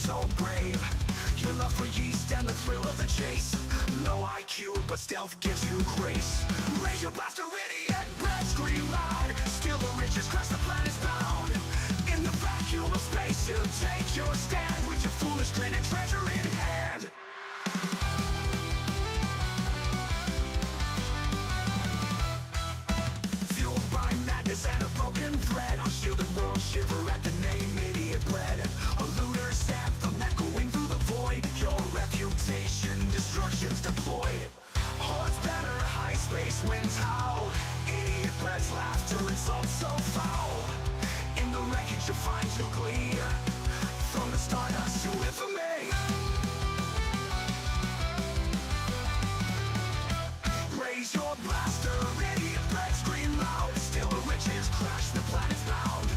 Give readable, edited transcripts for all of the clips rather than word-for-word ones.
so brave. Your love for yeast and the thrill of the chase. Low IQ, but stealth gives you grace. Raise your blaster idiot, red scream loud. Still the richest crush the planet's bound. In the vacuum of space, you take your stand with your foolish grin and treasure in hand. Fueled by madness and a broken thread, a shielded world shiver at the name idiot bled. A looter's anthem echoing through the void. Your reputation, destruction's deployed. Odds better, high space winds howl. Idiot bled's laughter, insults so foul. In the wreckage you find your glee. From the stardust to infamy. Raise your blaster, idiot bled, scream loud. Still the riches crash, the planet's bound.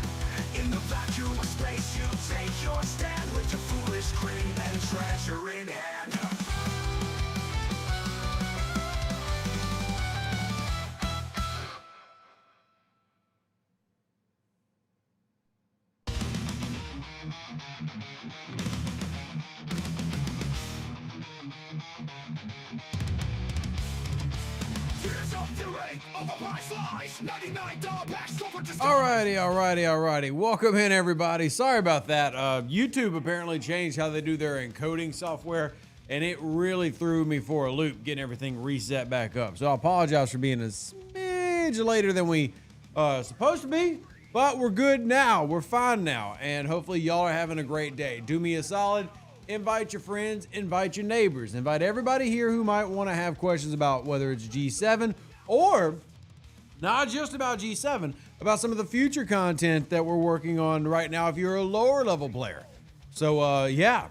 In the vacuum of space you take your stand with your foolish cream and treasure in hand. Alrighty. Welcome in, everybody. Sorry about that. YouTube apparently changed how they do their encoding software, and it really threw me for a loop getting everything reset back up. So I apologize for being a smidge later than we supposed to be, but we're good now. We're fine now, and hopefully y'all are having a great day. Do me a solid. Invite your friends, invite your neighbors, invite everybody here who might want to have questions about whether it's G7 or not just about G7, about some of the future content that we're working on right now if you're a lower level player. So, yeah.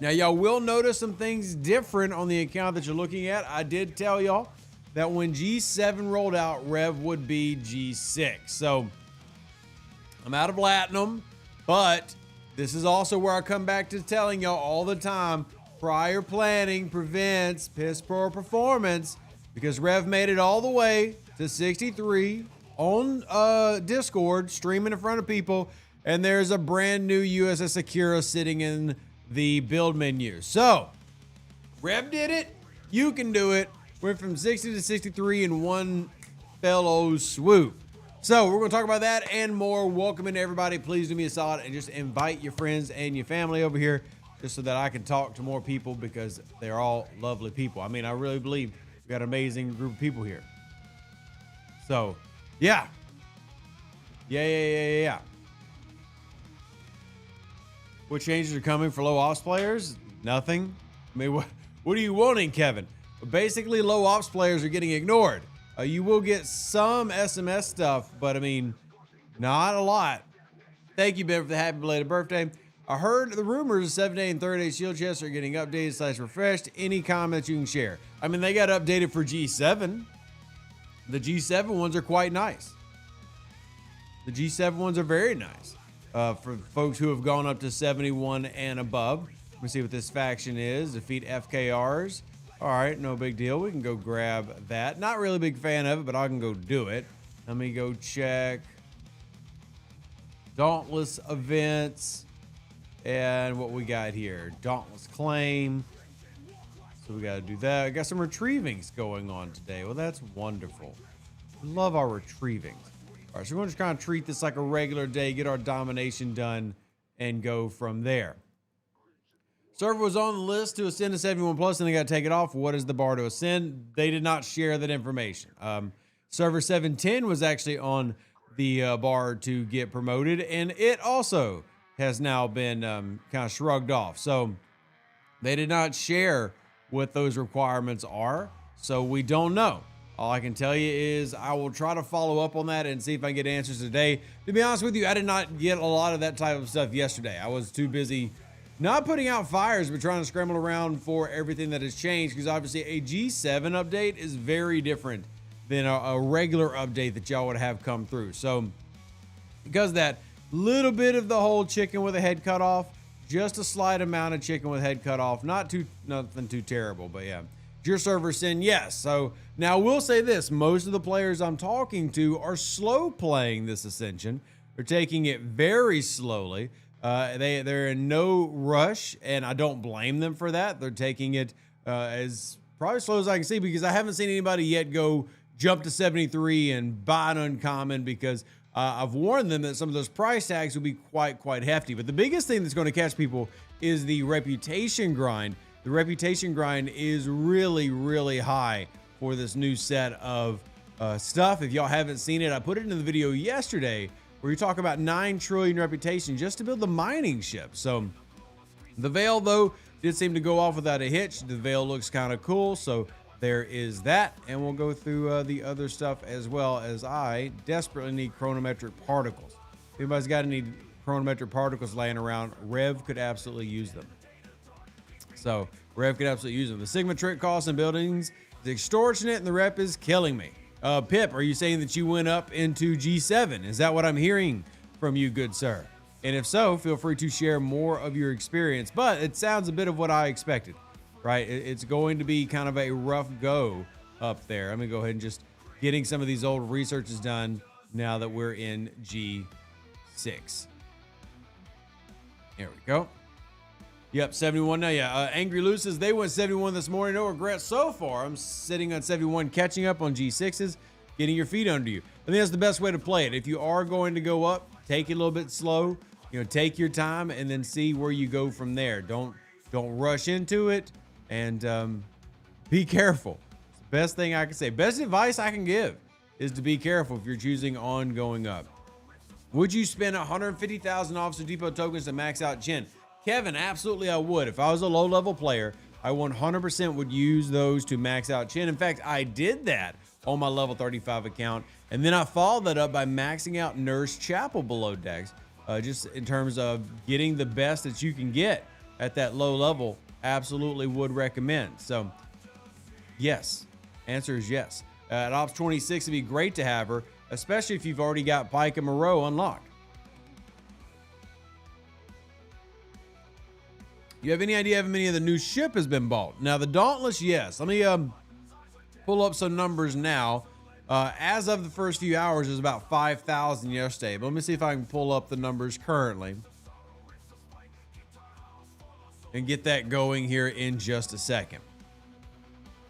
Now, y'all will notice some things different on the account that you're looking at. I did tell y'all that when G7 rolled out, Rev would be G6. So, I'm out of Latinum, but this is also where I come back to telling y'all all the time, prior planning prevents piss poor performance, because Rev made it all the way to 63 on Discord, streaming in front of people, and there's a brand new USS Akira sitting in the build menu. So, Rev did it, you can do it. Went from 60 to 63 in one fellow swoop. So, we're going to talk about that and more. Welcome in, everybody. Please do me a solid and just invite your friends and your family over here just so that I can talk to more people, because they're all lovely people. I mean, I really believe we've got an amazing group of people here. So, yeah. Yeah. What changes are coming for low ops players? Nothing. I mean, what are you wanting, Kevin? Basically, low ops players are getting ignored. You will get some SMS stuff, but I mean, not a lot. Thank you, Ben, for the happy belated birthday. I heard the rumors of 7-day and 30-day shield chests are getting updated / refreshed. Any comments you can share? I mean, they got updated for G7. The G7 ones are quite nice. The G7 ones are very nice. For folks who have gone up to 71 and above. Let me see what this faction is. Defeat FKRs. All right, no big deal. We can go grab that. Not really a big fan of it, but I can go do it. Let me go check Dauntless events and what we got here. Dauntless claim. So we got to do that. I got some retrievings going on today. Well, that's wonderful. We love our retrievings. All right, so we're going to just kind of treat this like a regular day, get our domination done, and go from there. Server was on the list to ascend to 71 plus, and they got to take it off. What is the bar to ascend? They did not share that information. Server 710 was actually on the bar to get promoted, and it also has now been kind of shrugged off. So they did not share what those requirements are, so we don't know. All I can tell you is I will try to follow up on that and see if I can get answers today. To be honest with you, I did not get a lot of that type of stuff yesterday. I was too busy not putting out fires, but trying to scramble around for everything that has changed, because obviously a G7 update is very different than a regular update that y'all would have come through. So because that little bit of the whole chicken with a head cut off, just a slight amount of chicken with head cut off, nothing too terrible, but yeah. Your server send yes. So now we'll say this, most of the players I'm talking to are slow playing this Ascension. They're taking it very slowly. They're in no rush, and I don't blame them for that. They're taking it as probably slow as I can see, because I haven't seen anybody yet go jump to 73 and buy an uncommon, because I've warned them that some of those price tags will be quite hefty. But the biggest thing that's going to catch people is the reputation grind. The reputation grind is really high for this new set of stuff. If y'all haven't seen it, I put it in the video yesterday where you talk about 9 trillion reputation just to build the mining ship. So the Veil, though, did seem to go off without a hitch. The Veil looks kind of cool, so there is that. And we'll go through the other stuff, as well as I desperately need chronometric particles. If anybody's got any chronometric particles laying around, Rev could absolutely use them. So Rev could absolutely use them. The Sigma trick costs and buildings is extortionate, and the rep is killing me. Pip, are you saying that you went up into G7? Is that what I'm hearing from you, good sir? And if so, feel free to share more of your experience. But it sounds a bit of what I expected, right? It's going to be kind of a rough go up there. I'm going to go ahead and just getting some of these old researches done now that we're in G6. There we go. Yep, 71 now. Yeah, Angry Lou says they went 71 this morning. No regrets so far. I'm sitting on 71, catching up on G6s, getting your feet under you. I think that's the best way to play it. If you are going to go up, take it a little bit slow. You know, take your time and then see where you go from there. Don't rush into it, and be careful. It's the best thing I can say. Best advice I can give is to be careful if you're choosing on going up. Would you spend 150,000 Officer Depot tokens to max out Chen? Kevin, absolutely I would. If I was a low-level player, I 100% would use those to max out Chen. In fact, I did that on my level 35 account, and then I followed that up by maxing out Nurse Chapel below decks, just in terms of getting the best that you can get at that low level. Absolutely would recommend. So, yes. Answer is yes. At Ops 26, it'd be great to have her, especially if you've already got Pike and Moreau unlocked. You have any idea how many of the new ship has been bought? Now, the Dauntless, yes. Let me pull up some numbers now. As of the first few hours, it was about 5,000 yesterday. But let me see if I can pull up the numbers currently and get that going here in just a second.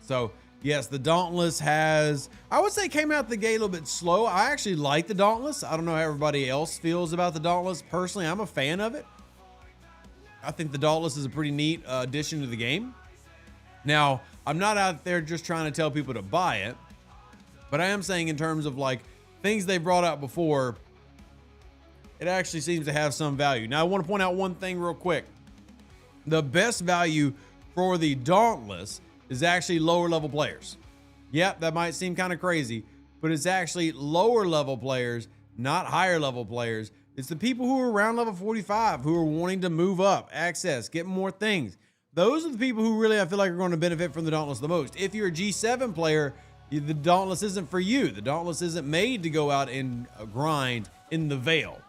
So, yes, the Dauntless has, I would say, came out the gate a little bit slow. I actually like the Dauntless. I don't know how everybody else feels about the Dauntless. Personally, I'm a fan of it. I think the Dauntless is a pretty neat addition to the game. Now, I'm not out there just trying to tell people to buy it, but I am saying in terms of like things they brought out before, it actually seems to have some value. Now, I want to point out one thing real quick. The best value for the Dauntless is actually lower level players. Yep, that might seem kind of crazy, but it's actually lower level players, not higher level players. It's the people who are around level 45 who are wanting to move up, access, get more things. Those are the people who really, I feel like, are going to benefit from the Dauntless the most. If you're a G7 player, the Dauntless isn't for you. The Dauntless isn't made to go out and grind in the Veil.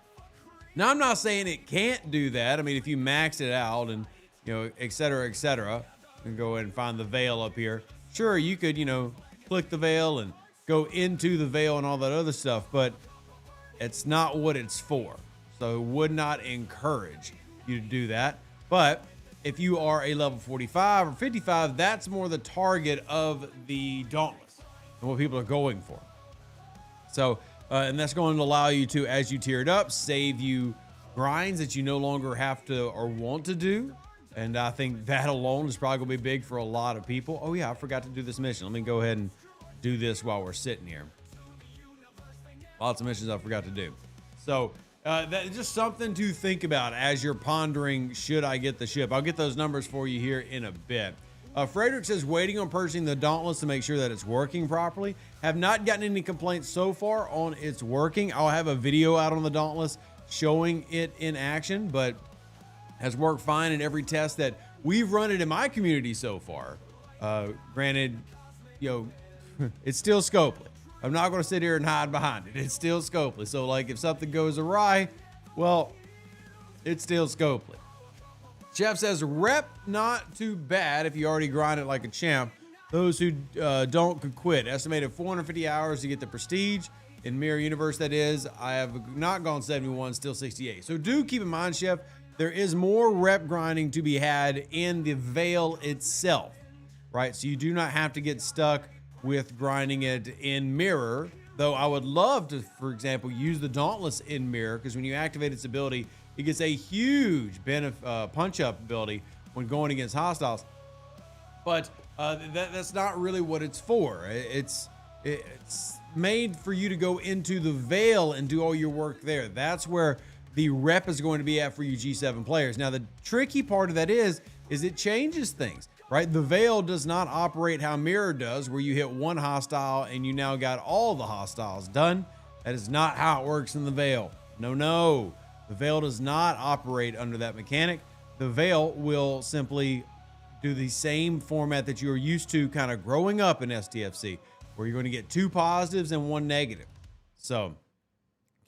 Now, I'm not saying it can't do that. I mean, if you max it out and, you know, et cetera, and go ahead and find the Veil up here. Sure, you could, you know, click the Veil and go into the Veil and all that other stuff, but it's not what it's for. So would not encourage you to do that. But if you are a level 45 or 55, that's more the target of the Dauntless and what people are going for. So, and that's going to allow you to, as you tier it up, save you grinds that you no longer have to or want to do. And I think that alone is probably going to be big for a lot of people. Oh, yeah, I forgot to do this mission. Let me go ahead and do this while we're sitting here. Lots of missions I forgot to do. So that's just something to think about as you're pondering, should I get the ship? I'll get those numbers for you here in a bit. Frederick says, waiting on purchasing the Dauntless to make sure that it's working properly. Have not gotten any complaints so far on its working. I'll have a video out on the Dauntless showing it in action, but has worked fine in every test that we've run it in my community so far. Granted, you know, it's still scopely. I'm not going to sit here and hide behind it. It's still scopely. So, like, if something goes awry, well, it's still scopely. Chef says, rep not too bad if you already grind it like a champ. Those who don't could quit. Estimated 450 hours to get the prestige. In Mirror Universe, that is. I have not gone 71, still 68. So do keep in mind, Chef, there is more rep grinding to be had in the Veil itself, right? So you do not have to get stuck with grinding it in Mirror, though I would love to, for example, use the Dauntless in Mirror, because when you activate its ability, it gets a huge punch-up ability when going against hostiles. But that's not really what it's for. It's made for you to go into the Veil and do all your work there. That's where the rep is going to be at for you G7 players. Now, the tricky part of that is it changes things, right? The Veil does not operate how Mirror does, where you hit one hostile and you now got all the hostiles done. That is not how it works in the Veil. No. The Veil does not operate under that mechanic. The Veil will simply do the same format that you're used to kind of growing up in STFC, where you're going to get 2 positives and 1 negative. So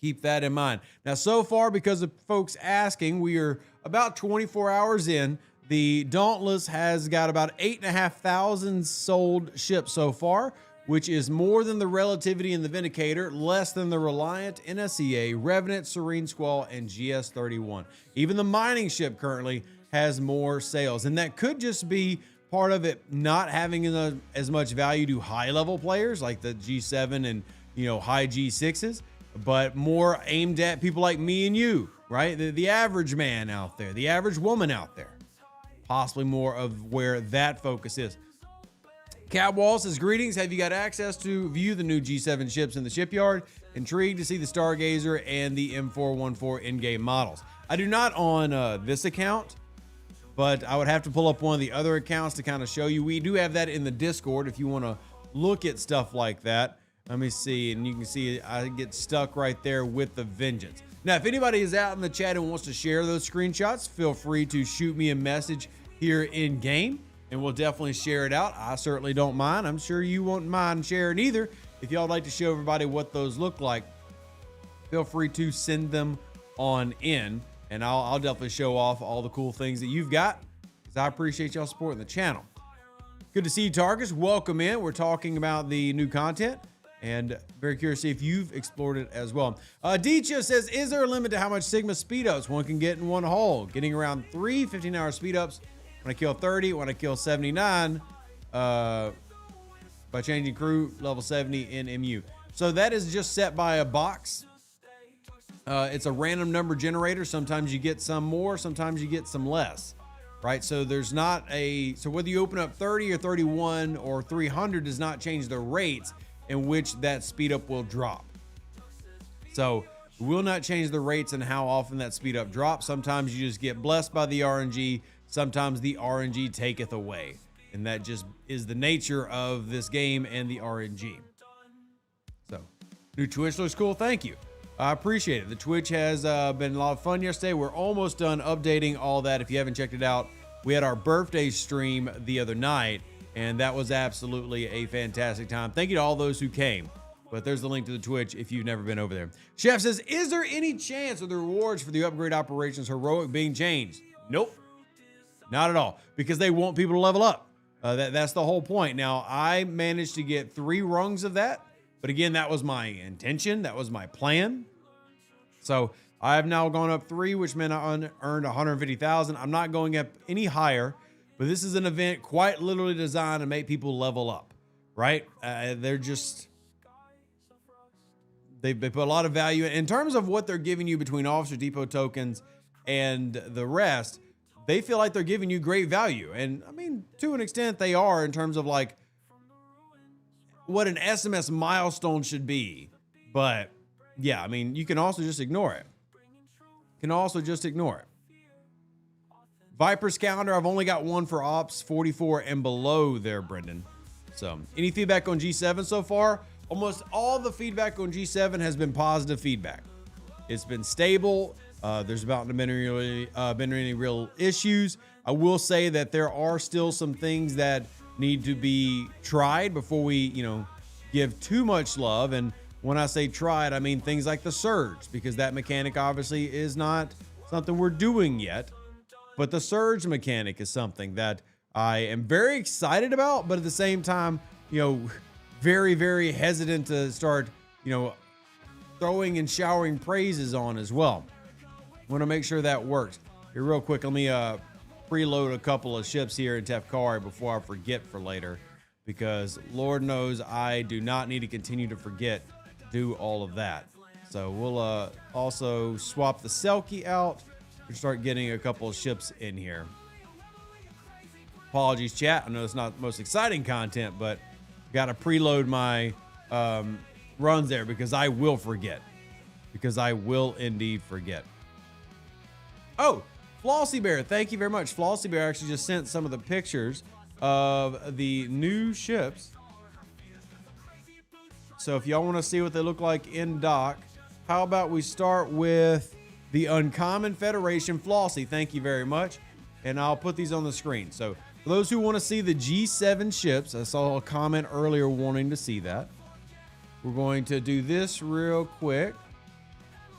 keep that in mind. Now, so far, because of folks asking, we are about 24 hours in. The Dauntless has got about 8,500 sold ships so far, which is more than the Relativity and the Vindicator, less than the Reliant, NSEA, Revenant, Serene Squall, and GS31. Even the mining ship currently has more sales, and that could just be part of it not having as much value to high-level players like the G7 and high G6s, but more aimed at people like me and you, right? The average man out there, the average woman out there. Possibly more of where that focus is. Cab Wall says, greetings. Have you got access to view the new G7 ships in the shipyard? Intrigued to see the Stargazer and the M414 in-game models. I do not on this account, but I would have to pull up one of the other accounts to kind of show you. We do have that in the Discord if you want to look at stuff like that. Let me see, and you can see I get stuck right there with the Vengeance. Now, if anybody is out in the chat and wants to share those screenshots, feel free to shoot me a message here in game, and we'll definitely share it out. I certainly don't mind. I'm sure you won't mind sharing either. If y'all would like to show everybody what those look like, feel free to send them on in, and I'll definitely show off all the cool things that you've got, because I appreciate y'all supporting the channel. Good to see you, Tarkus. Welcome in. We're talking about the new content, and very curious to see if you've explored it as well. Deecha says, is there a limit to how much Sigma speed-ups one can get in one haul? Getting around 3 15-hour speed-ups when I kill 30, when I kill 79, by changing crew level 70 in MU. So that is just set by a box. It's a random number generator. Sometimes you get some more, sometimes you get some less, right? So there's not so whether you open up 30 or 31 or 300 does not change the rates in which that speed up will drop. So it will not change the rates and how often that speed up drops. Sometimes you just get blessed by the RNG. Sometimes the RNG taketh away. And that just is the nature of this game and the RNG. So, new Twitch looks cool. Thank you. I appreciate it. The Twitch has been a lot of fun yesterday. We're almost done updating all that. If you haven't checked it out, we had our birthday stream the other night, and that was absolutely a fantastic time. Thank you to all those who came. But there's the link to the Twitch if you've never been over there. Chef says, is there any chance of the rewards for the upgrade operations heroic being changed? Nope. Not at all. Because they want people to level up. That's the whole point. Now, I managed to get 3 rungs of that. But again, that was my intention. That was my plan. So I have now gone up 3, which meant I earned 150,000. I'm not going up any higher. But this is an event quite literally designed to make people level up, right? They're just, they put a lot of value in terms of what they're giving you between Officer Depot tokens and the rest. They feel like they're giving you great value. And I mean, to an extent they are in terms of like what an SMS milestone should be. But yeah, I mean, you can also just ignore it. Viper's calendar, I've only got 1 for Ops 44 and below there, Brendan. So, any feedback on G7 so far? Almost all the feedback on G7 has been positive feedback. It's been stable. There's about been any real issues. I will say that there are still some things that need to be tried before we, give too much love. And when I say tried, I mean things like the surge, because that mechanic obviously is not something we're doing yet. But the surge mechanic is something that I am very excited about, but at the same time, very, very hesitant to start, throwing and showering praises on as well. Want to make sure that works. Here, real quick, let me preload a couple of ships here in Tefkari before I forget for later, because Lord knows I do not need to continue to forget to do all of that. So we'll also swap the Selkie out and start getting a couple of ships in here. Apologies, chat. I know it's not the most exciting content, but got to preload my runs there because I will forget. Because I will indeed forget. Oh, Flossy Bear, thank you very much. Flossy Bear actually just sent some of the pictures of the new ships. So if y'all want to see what they look like in dock, how about we start with the Uncommon Federation Flossy. Thank you very much. And I'll put these on the screen. So for those who want to see the G7 ships, I saw a comment earlier wanting to see that. We're going to do this real quick.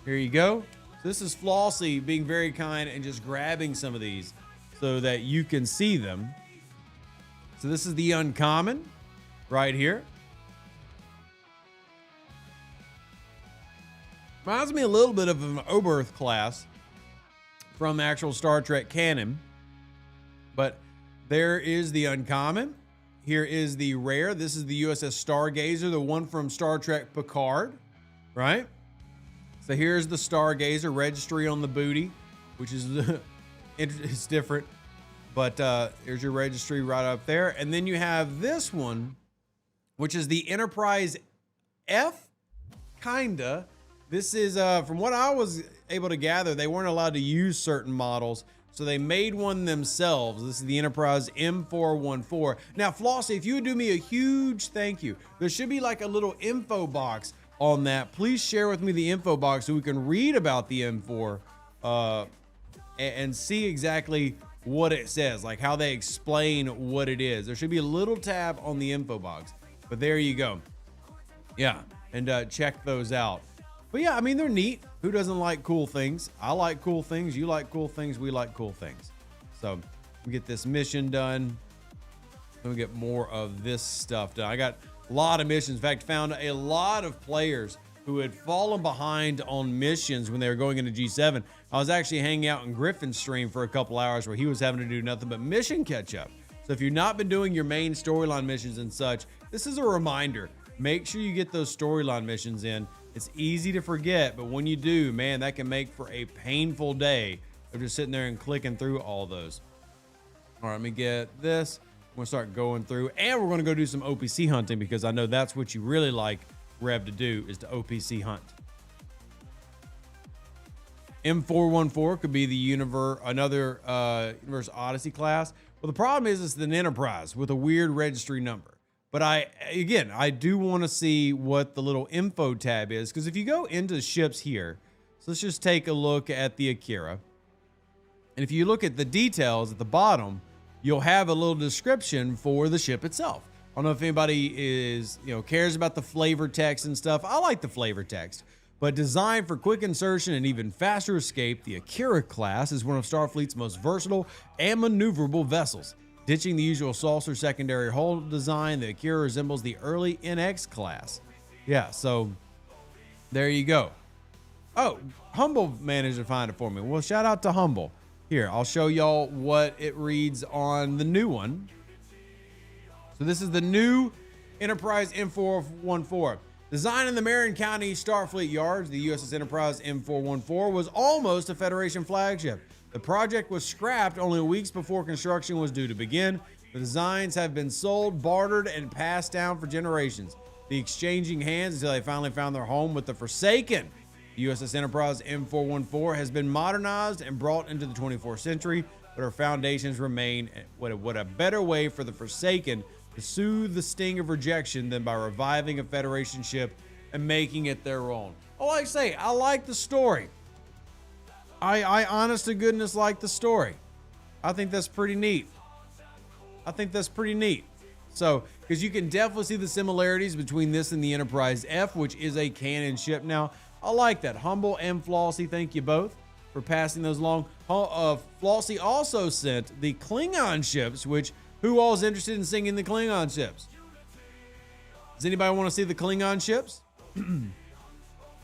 Here you go. This is Flossy being very kind and just grabbing some of these so that you can see them. So this is the Uncommon right here. Reminds me a little bit of an Oberth class from actual Star Trek canon. But there is the Uncommon. Here is the Rare. This is the USS Stargazer, the one from Star Trek Picard, right? So here's the Stargazer registry on the booty, which is it's different. But here's your registry right up there. And then you have this one, which is the Enterprise F, kinda. This is, from what I was able to gather, they weren't allowed to use certain models, so they made one themselves. This is the Enterprise M414. Now, Flossy, if you would do me a huge thank you, there should be like a little info box on that. Please share with me the info box so we can read about the M4 and see exactly what it says, like how they explain what it is. There should be a little tab on the info box, but there you go. Yeah, and check those out. But yeah, I mean, they're neat. Who doesn't like cool things? I like cool things. You like cool things. We like cool things. So we get this mission done. Then we get more of this stuff done. I got a lot of missions. In fact, found a lot of players who had fallen behind on missions when they were going into G7. I was actually hanging out in Griffin's stream for a couple hours where he was having to do nothing but mission catch up. So if you've not been doing your main storyline missions and such, this is a reminder. Make sure you get those storyline missions in. It's easy to forget, but when you do, man, that can make for a painful day of just sitting there and clicking through all those. All right, let me get this. I'm gonna start going through, and we're gonna go do some OPC hunting because I know that's what you really like Rev to do, is to OPC hunt. M414 could be the another Universe Odyssey class. Well, the problem is it's an Enterprise with a weird registry number. But I do want to see what the little info tab is, because if you go into ships here, so let's just take a look at the Akira. And if you look at the details at the bottom, you'll have a little description for the ship itself. I don't know if anybody cares about the flavor text and stuff. I like the flavor text. But designed for quick insertion and even faster escape, the Akira class is one of Starfleet's most versatile and maneuverable vessels. Ditching the usual saucer secondary hull design, the Akira resembles the early NX class. Yeah, so there you go. Oh, Humble managed to find it for me. Well, shout out to Humble. Here, I'll show y'all what it reads on the new one. So this is the new Enterprise M414. Designed in the Marin County Starfleet Yards, the USS Enterprise M414 was almost a Federation flagship. The project was scrapped only weeks before construction was due to begin. The designs have been sold, bartered, and passed down for generations, the exchanging hands until they finally found their home with the Forsaken. The USS Enterprise M414 has been modernized and brought into the 24th century, but her foundations remain. What a better way for the Forsaken to soothe the sting of rejection than by reviving a Federation ship and making it their own. Oh, like I say, I like the story. I honest to goodness like the story. I think that's pretty neat. So, because you can definitely see the similarities between this and the Enterprise F, which is a canon ship now. I like that. Humble and Flossy, thank you both for passing those along. Flossy also sent the Klingon ships, which, who all is interested in singing the Klingon ships? Does anybody want to see the Klingon ships?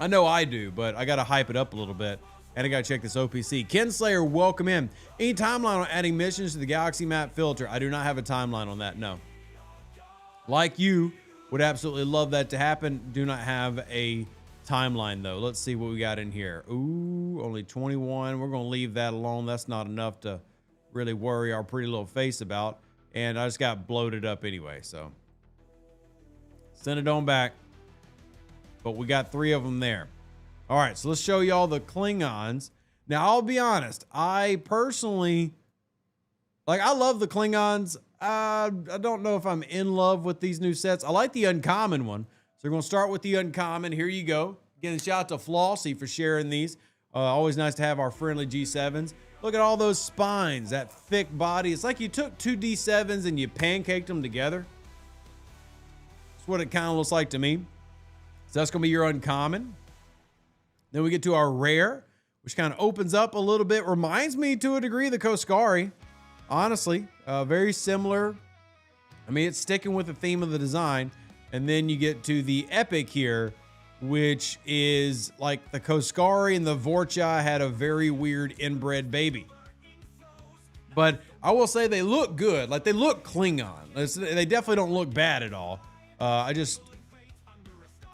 I know I do, but I got to hype it up a little bit. And I got to check this OPC. Ken Slayer, welcome in. Any timeline on adding missions to the Galaxy map filter? I do not have a timeline on that, no. Like you, would absolutely love that to happen. Do not have a timeline, though. Let's see what we got in here. Ooh, only 21. We're going to leave that alone. That's not enough to really worry our pretty little face about. And I just got bloated up anyway, so. Send it on back. But we got 3 of them there. All right, so let's show y'all the Klingons. Now, I'll be honest. I personally, I love the Klingons. I don't know if I'm in love with these new sets. I like the uncommon one. So we're going to start with the uncommon. Here you go. Again, shout out to Flossie for sharing these. Always nice to have our friendly G7s. Look at all those spines, that thick body. It's like you took 2 D7s and you pancaked them together. That's what it kind of looks like to me. So that's going to be your uncommon. Then we get to our rare, which kind of opens up a little bit. Reminds me to a degree of the Koskari. Honestly, very similar. I mean, it's sticking with the theme of the design. And then you get to the epic here, which is like the Koskari and the Vorcha had a very weird inbred baby. But I will say they look good. Like, they look Klingon. They definitely don't look bad at all.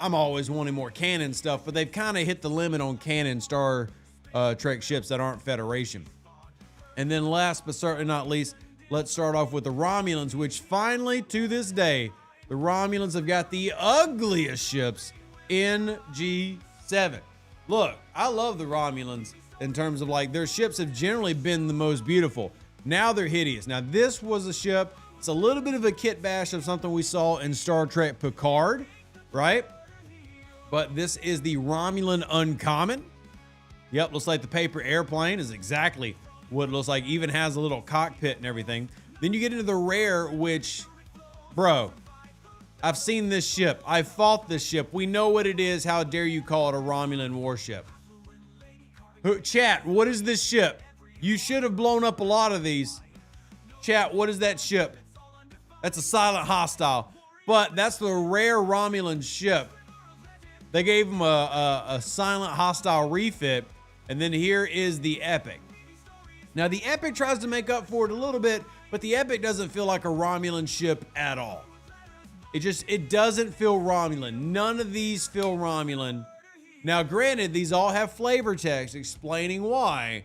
I'm always wanting more canon stuff, but they've kind of hit the limit on canon Star Trek ships that aren't Federation. And then last but certainly not least, let's start off with the Romulans, which finally, to this day, the Romulans have got the ugliest ships in G7. Look, I love the Romulans in terms of, like, their ships have generally been the most beautiful. Now they're hideous. Now, this was a ship, it's a little bit of a kit bash of something we saw in Star Trek Picard, right? But this is the Romulan Uncommon. Yep, looks like the paper airplane is exactly what it looks like. Even has a little cockpit and everything. Then you get into the rare, which, bro, I've seen this ship. I've fought this ship. We know what it is. How dare you call it a Romulan warship? Chat, what is this ship? You should have blown up a lot of these. Chat, what is that ship? That's a silent hostile. But that's the rare Romulan ship. They gave him a silent hostile refit. And then here is the Epic. Now, the Epic tries to make up for it a little bit, but the Epic doesn't feel like a Romulan ship at all. It doesn't feel Romulan. None of these feel Romulan. Now, granted, these all have flavor text explaining why,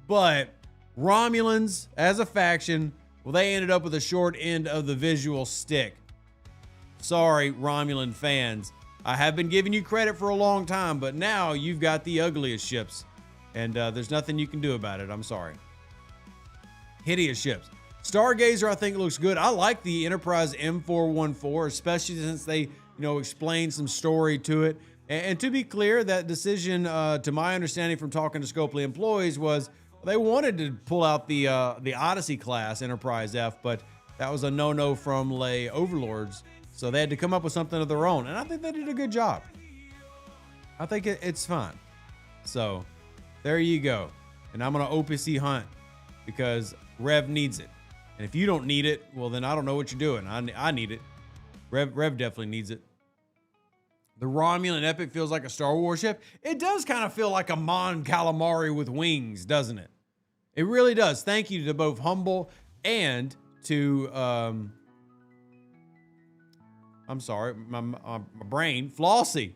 but Romulans, as a faction, well, they ended up with a short end of the visual stick. Sorry, Romulan fans. I have been giving you credit for a long time, but now you've got the ugliest ships, and there's nothing you can do about it. I'm sorry. Hideous ships. Stargazer, I think, looks good. I like the Enterprise M414, especially since they, explain some story to it. And to be clear, that decision, to my understanding from talking to Scopely employees, was they wanted to pull out the Odyssey class Enterprise F, but that was a no-no from Lay Overlords. So they had to come up with something of their own. And I think they did a good job. I think it's fun. So there you go. And I'm going to OPC hunt because Rev needs it. And if you don't need it, well, then I don't know what you're doing. I need it. Rev definitely needs it. The Romulan Epic feels like a Star Wars ship. It does kind of feel like a Mon Calamari with wings, doesn't it? It really does. Thank you to both Humble and to, I'm sorry, my brain, Flossie,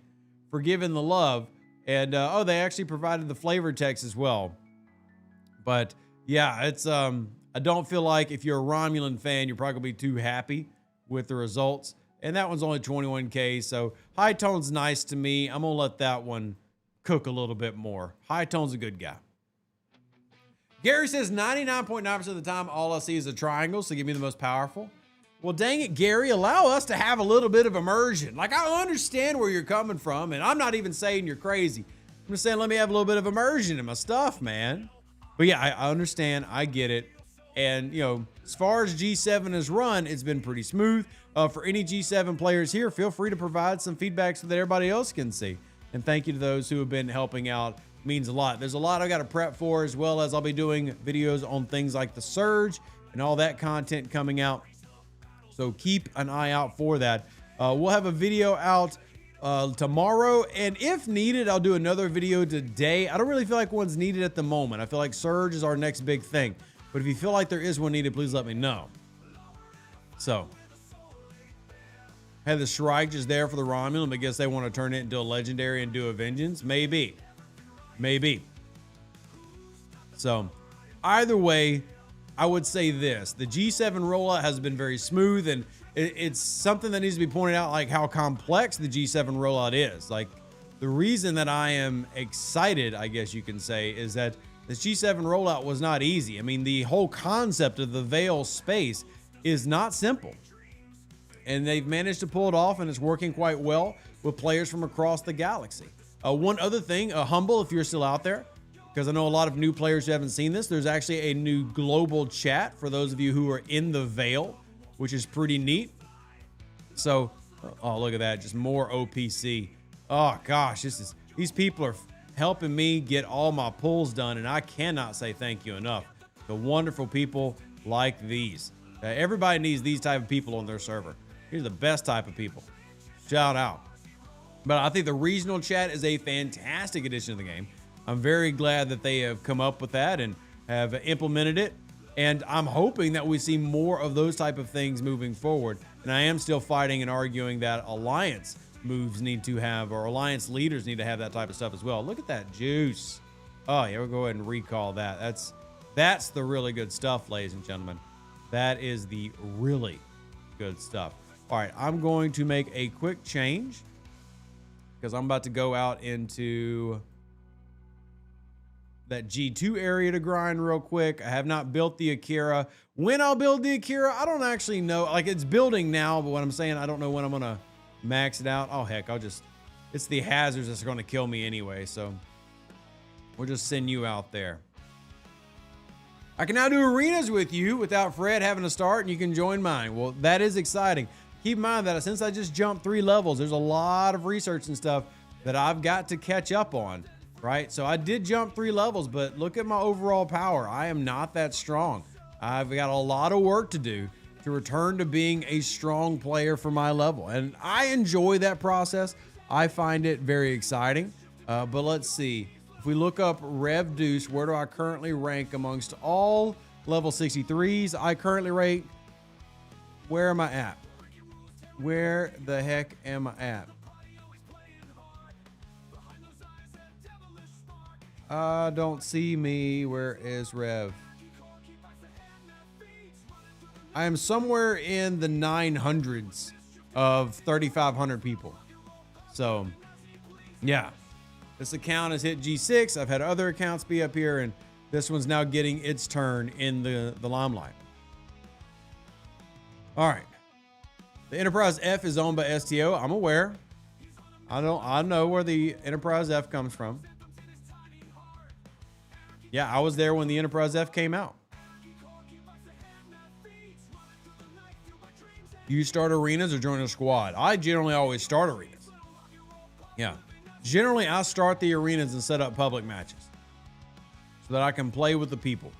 for giving the love. And, they actually provided the flavor text as well. But, yeah, it's, I don't feel like if you're a Romulan fan, you're probably going to be too happy with the results. And that one's only 21K, so High Tone's nice to me. I'm going to let that one cook a little bit more. High Tone's a good guy. Gary says 99.9% of the time, all I see is a triangle, so give me the most powerful. Well, dang it, Gary, allow us to have a little bit of immersion. Like, I understand where you're coming from, and I'm not even saying you're crazy. I'm just saying let me have a little bit of immersion in my stuff, man. But yeah, I understand. I get it. And, as far as G7 has run, it's been pretty smooth. For any G7 players here, feel free to provide some feedback so that everybody else can see. And thank you to those who have been helping out. It means a lot. There's a lot I got to prep for, as well as I'll be doing videos on things like the Surge and all that content coming out. So keep an eye out for that. We'll have a video out tomorrow, and if needed, I'll do another video today. I don't really feel like one's needed at the moment. I feel like Surge is our next big thing, but if you feel like there is one needed, please let me know. So, had the Shrike just there for the Romulan. I guess they want to turn it into a legendary and do a vengeance. Maybe. So, either way, I would say this. The G7 rollout has been very smooth, and it's something that needs to be pointed out, like how complex the G7 rollout is. Like, the reason that I am excited, I guess you can say, is that the G7 rollout was not easy. I mean, the whole concept of the Veil space is not simple. And they've managed to pull it off, and it's working quite well with players from across the galaxy. One other thing, Humble, if you're still out there, because I know a lot of new players who haven't seen this, there's actually a new global chat for those of you who are in the Veil, which is pretty neat. So, oh, look at that. Just more OPC. Oh, gosh, these people are helping me get all my pulls done, and I cannot say thank you enough. The wonderful people like these. Everybody needs these type of people on their server. These are the best type of people. Shout out. But I think the regional chat is a fantastic addition to the game. I'm very glad that they have come up with that and have implemented it. And I'm hoping that we see more of those type of things moving forward. And I am still fighting and arguing that Alliance moves need to have, or Alliance leaders need to have that type of stuff as well. Look at that juice. Oh, yeah, we'll go ahead and recall that. That's the really good stuff, ladies and gentlemen. That is the really good stuff. All right, I'm going to make a quick change because I'm about to go out into that G2 area to grind real quick. I have not built the Akira. When I'll build the Akira, I don't actually know. Like, it's building now, but what I'm saying, I don't know when I'm going to max it out. Oh, heck, it's the hazards that's going to kill me anyway, so we'll just send you out there. I can now do arenas with you without Fred having to start, and you can join mine. Well, that is exciting. Keep in mind that since I just jumped 3 levels, there's a lot of research and stuff that I've got to catch up on, right? So I did jump 3 levels, but look at my overall power. I am not that strong. I've got a lot of work to do to return to being a strong player for my level. And I enjoy that process. I find it very exciting. But let's see. If we look up Rev Deuce, where do I currently rank amongst all level 63s? I currently rank, where am I at? Where the heck am I at? I don't see me. Where is Rev? I am somewhere in the 900s of 3,500 people. So, yeah. This account has hit G6. I've had other accounts be up here, and this one's now getting its turn in the limelight. All right. The Enterprise F is owned by STO. I'm aware. I know where the Enterprise F comes from. Yeah, I was there when the Enterprise F came out. You start arenas or join a squad? I generally always start arenas. Yeah. Generally, I start the arenas and set up public matches so that I can play with the people.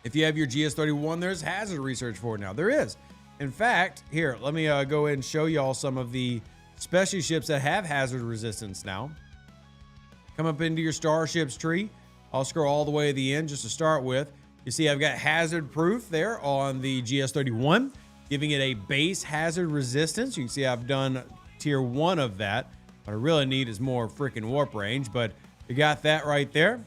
If you have your GS31, there's hazard research for it now. There is. In fact, here, let me go ahead and show y'all some of the special ships that have hazard resistance now. Come up into your starships tree. I'll scroll all the way to the end just to start with. You see I've got hazard proof there on the GS31, giving it a base hazard resistance. You can see I've done tier 1 of that. What I really need is more freaking warp range, but you got that right there.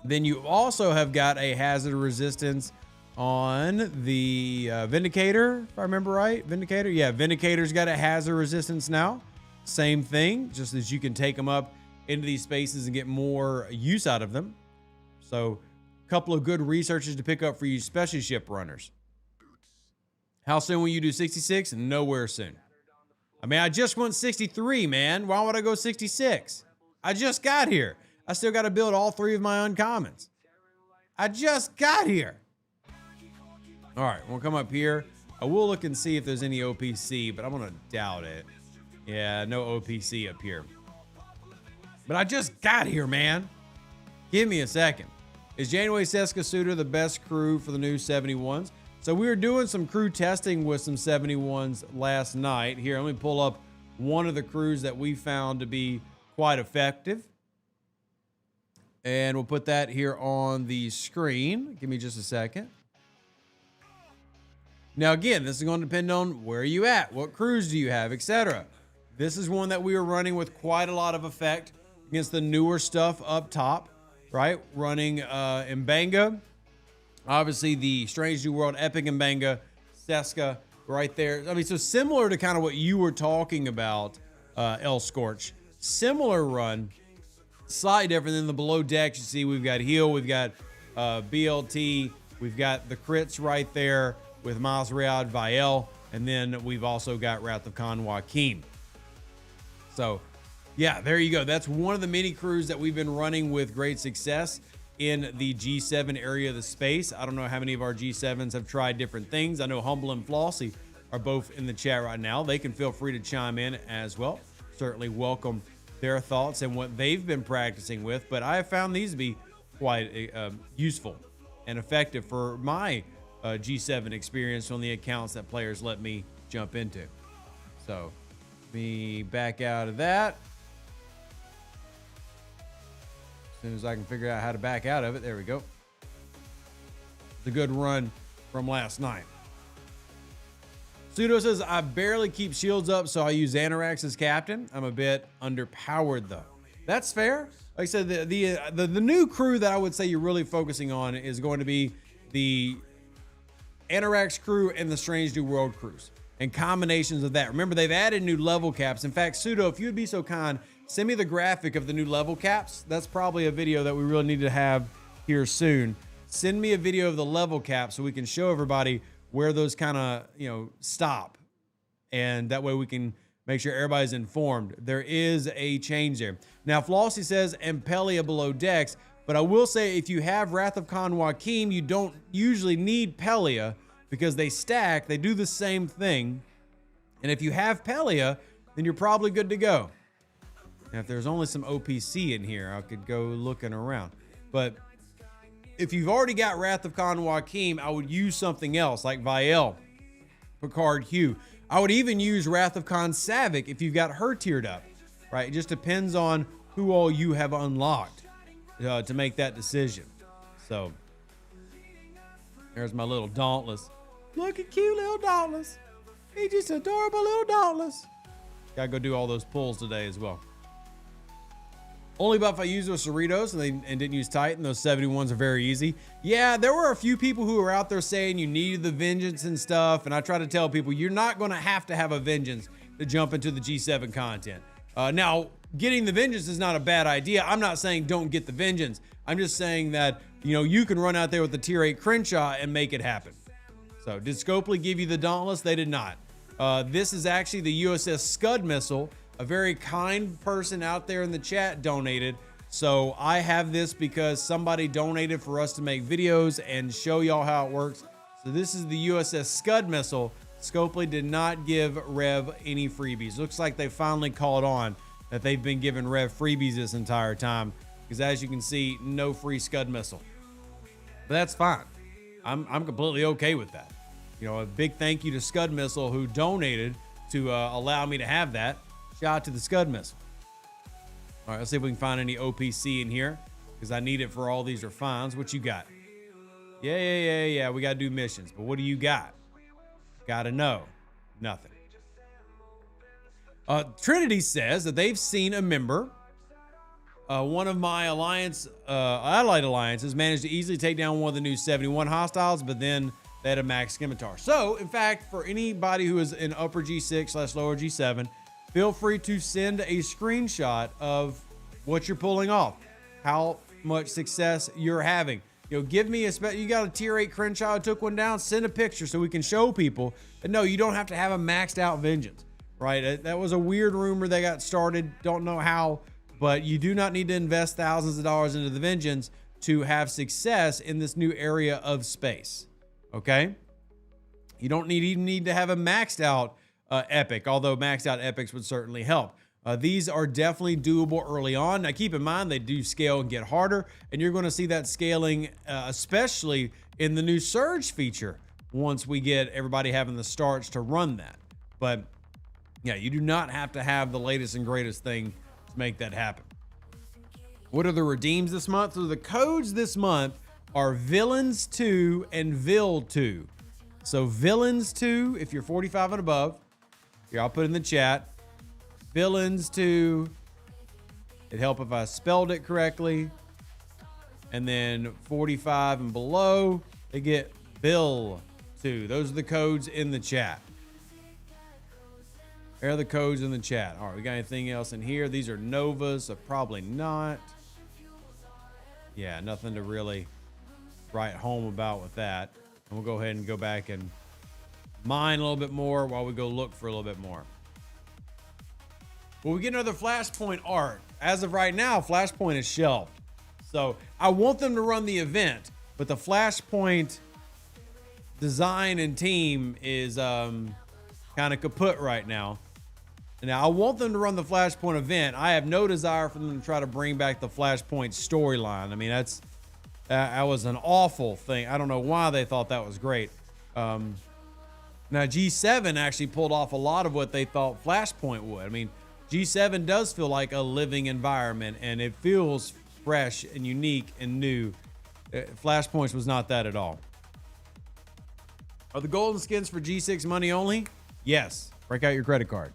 Then you also have got a hazard resistance on the Vindicator, if I remember right. Vindicator? Yeah, Vindicator's got a hazard resistance now. Same thing, just as you can take them up into these spaces and get more use out of them. So, a couple of good researches to pick up for you special ship runners. How soon will you do 66? Nowhere soon. I mean, I just went 63, man. Why would I go 66? I just got here. I still got to build all 3 of my uncommons. I just got here. All right, we'll come up here. I will look and see if there's any OPC, but I'm going to doubt it. Yeah, no OPC up here. But I just got here, man. Give me a second. Is Janeway Seska Suitor the best crew for the new 71s? So we were doing some crew testing with some 71s last night. Here, let me pull up one of the crews that we found to be quite effective. And we'll put that here on the screen. Give me just a second. Now, again, this is going to depend on where you at, what crews do you have, etc. This is one that we were running with quite a lot of effect against the newer stuff up top, right? Running Mbanga. Obviously, the Strange New World, Epic Mbanga, Seska, right there. I mean, so similar to kind of what you were talking about, El Scorch. Similar run, slightly different than the below decks. You see, we've got Heal, we've got BLT, we've got the crits right there with Miles Riyadh, Vael, and then we've also got Wrath of Khan Joaquin. So, yeah, there you go. That's one of the mini crews that we've been running with great success in the G7 area of the space. I don't know how many of our G7s have tried different things. I know Humble and Flossie are both in the chat right now. They can feel free to chime in as well. Certainly welcome their thoughts and what they've been practicing with. But I have found these to be quite useful and effective for my G7 experience on the accounts that players let me jump into. So, let me back out of that. As soon as I can figure out how to back out of it. There we go. It's a good run from last night. Pseudo says, I barely keep shields up, so I use Xanarex as captain. I'm a bit underpowered, though. That's fair. Like I said, the new crew that I would say you're really focusing on is going to be the Anorax crew and the Strange New World crews and combinations of that. Remember, they've added new level caps. In fact, Pseudo, if you'd be so kind, send me the graphic of the new level caps. That's probably a video that we really need to have here soon. Send me a video of the level caps so we can show everybody where those kind of, stop. And that way we can make sure everybody's informed. There is a change there. Now, Flossie says Empelia below decks, but I will say if you have Wrath of Khan Joaquin, you don't usually need Pelia because they stack, they do the same thing. And if you have Pelia, then you're probably good to go. Now, if there's only some OPC in here, I could go looking around. But if you've already got Wrath of Khan Joaquin, I would use something else like Vael, Picard Hugh. I would even use Wrath of Khan Savick if you've got her tiered up, right? It just depends on who all you have unlocked to make that decision. So there's my little Dauntless. Look at cute little Dauntless. He's just adorable little Dauntless. Gotta go do all those pulls today as well. Only buff I used was Cerritos and didn't use Titan. Those 71s are very easy. Yeah, there were a few people who were out there saying you needed the Vengeance and stuff. And I try to tell people you're not going to have a Vengeance to jump into the G7 content. Now, getting the Vengeance is not a bad idea. I'm not saying don't get the Vengeance. I'm just saying that, you can run out there with the tier 8 Crenshaw and make it happen. So, did Scopely give you the Dauntless? They did not. This is actually the USS Scud missile. A very kind person out there in the chat donated. So I have this because somebody donated for us to make videos and show y'all how it works. So this is the USS Scud missile. Scopely did not give Rev any freebies. Looks like they finally caught on that they've been giving Rev freebies this entire time. Because as you can see, no free Scud missile. But that's fine. I'm completely okay with that. A big thank you to Scud Missile who donated to allow me to have that. Shout out to the Scud missile. All right, let's see if we can find any OPC in here because I need it for all these refines. What you got? Yeah. We got to do missions. But what do you got? Got to know. Nothing. Trinity says that they've seen a member. One of my allied alliances managed to easily take down one of the new 71 hostiles, but then they had a max scimitar. So, in fact, for anybody who is in upper G6/lower G7, feel free to send a screenshot of what you're pulling off, how much success you're having. Give me you got a tier 8 Crenshaw, took one down, send a picture so we can show people. And no, you don't have to have a maxed out Vengeance, right? That was a weird rumor that got started. Don't know how, but you do not need to invest thousands of dollars into the Vengeance to have success in this new area of space, okay? You don't even need to have a maxed out epic, although maxed out epics would certainly help. These are definitely doable early on. Now keep in mind they do scale and get harder, and you're going to see that scaling especially in the new surge feature once we get everybody having the starts to run that. But yeah, you do not have to have the latest and greatest thing to make that happen. What are the redeems this month? So the codes this month are Villains 2 and Vil 2. So Villains 2, if you're 45 and above, here I'll put in the chat. Villains 2, it'd help if I spelled it correctly. And then 45 and below, they get Bill 2. Those are the codes in the chat. There are the codes in the chat. All right, we got anything else in here? These are Novas, so probably not. Yeah, nothing to really write home about with that. And we'll go ahead and go back and mine a little bit more while we go look for a little bit more. Well, we get another Flashpoint art. As of right now, Flashpoint is shelved. So I want them to run the event, but the Flashpoint design and team is kind of kaput right now. Now, I want them to run the Flashpoint event. I have no desire for them to try to bring back the Flashpoint storyline. I mean, that was an awful thing. I don't know why they thought that was great. Now, G7 actually pulled off a lot of what they thought Flashpoint would. I mean, G7 does feel like a living environment, and it feels fresh and unique and new. Flashpoints was not that at all. Are the golden skins for G6 money only? Yes. Break out your credit card.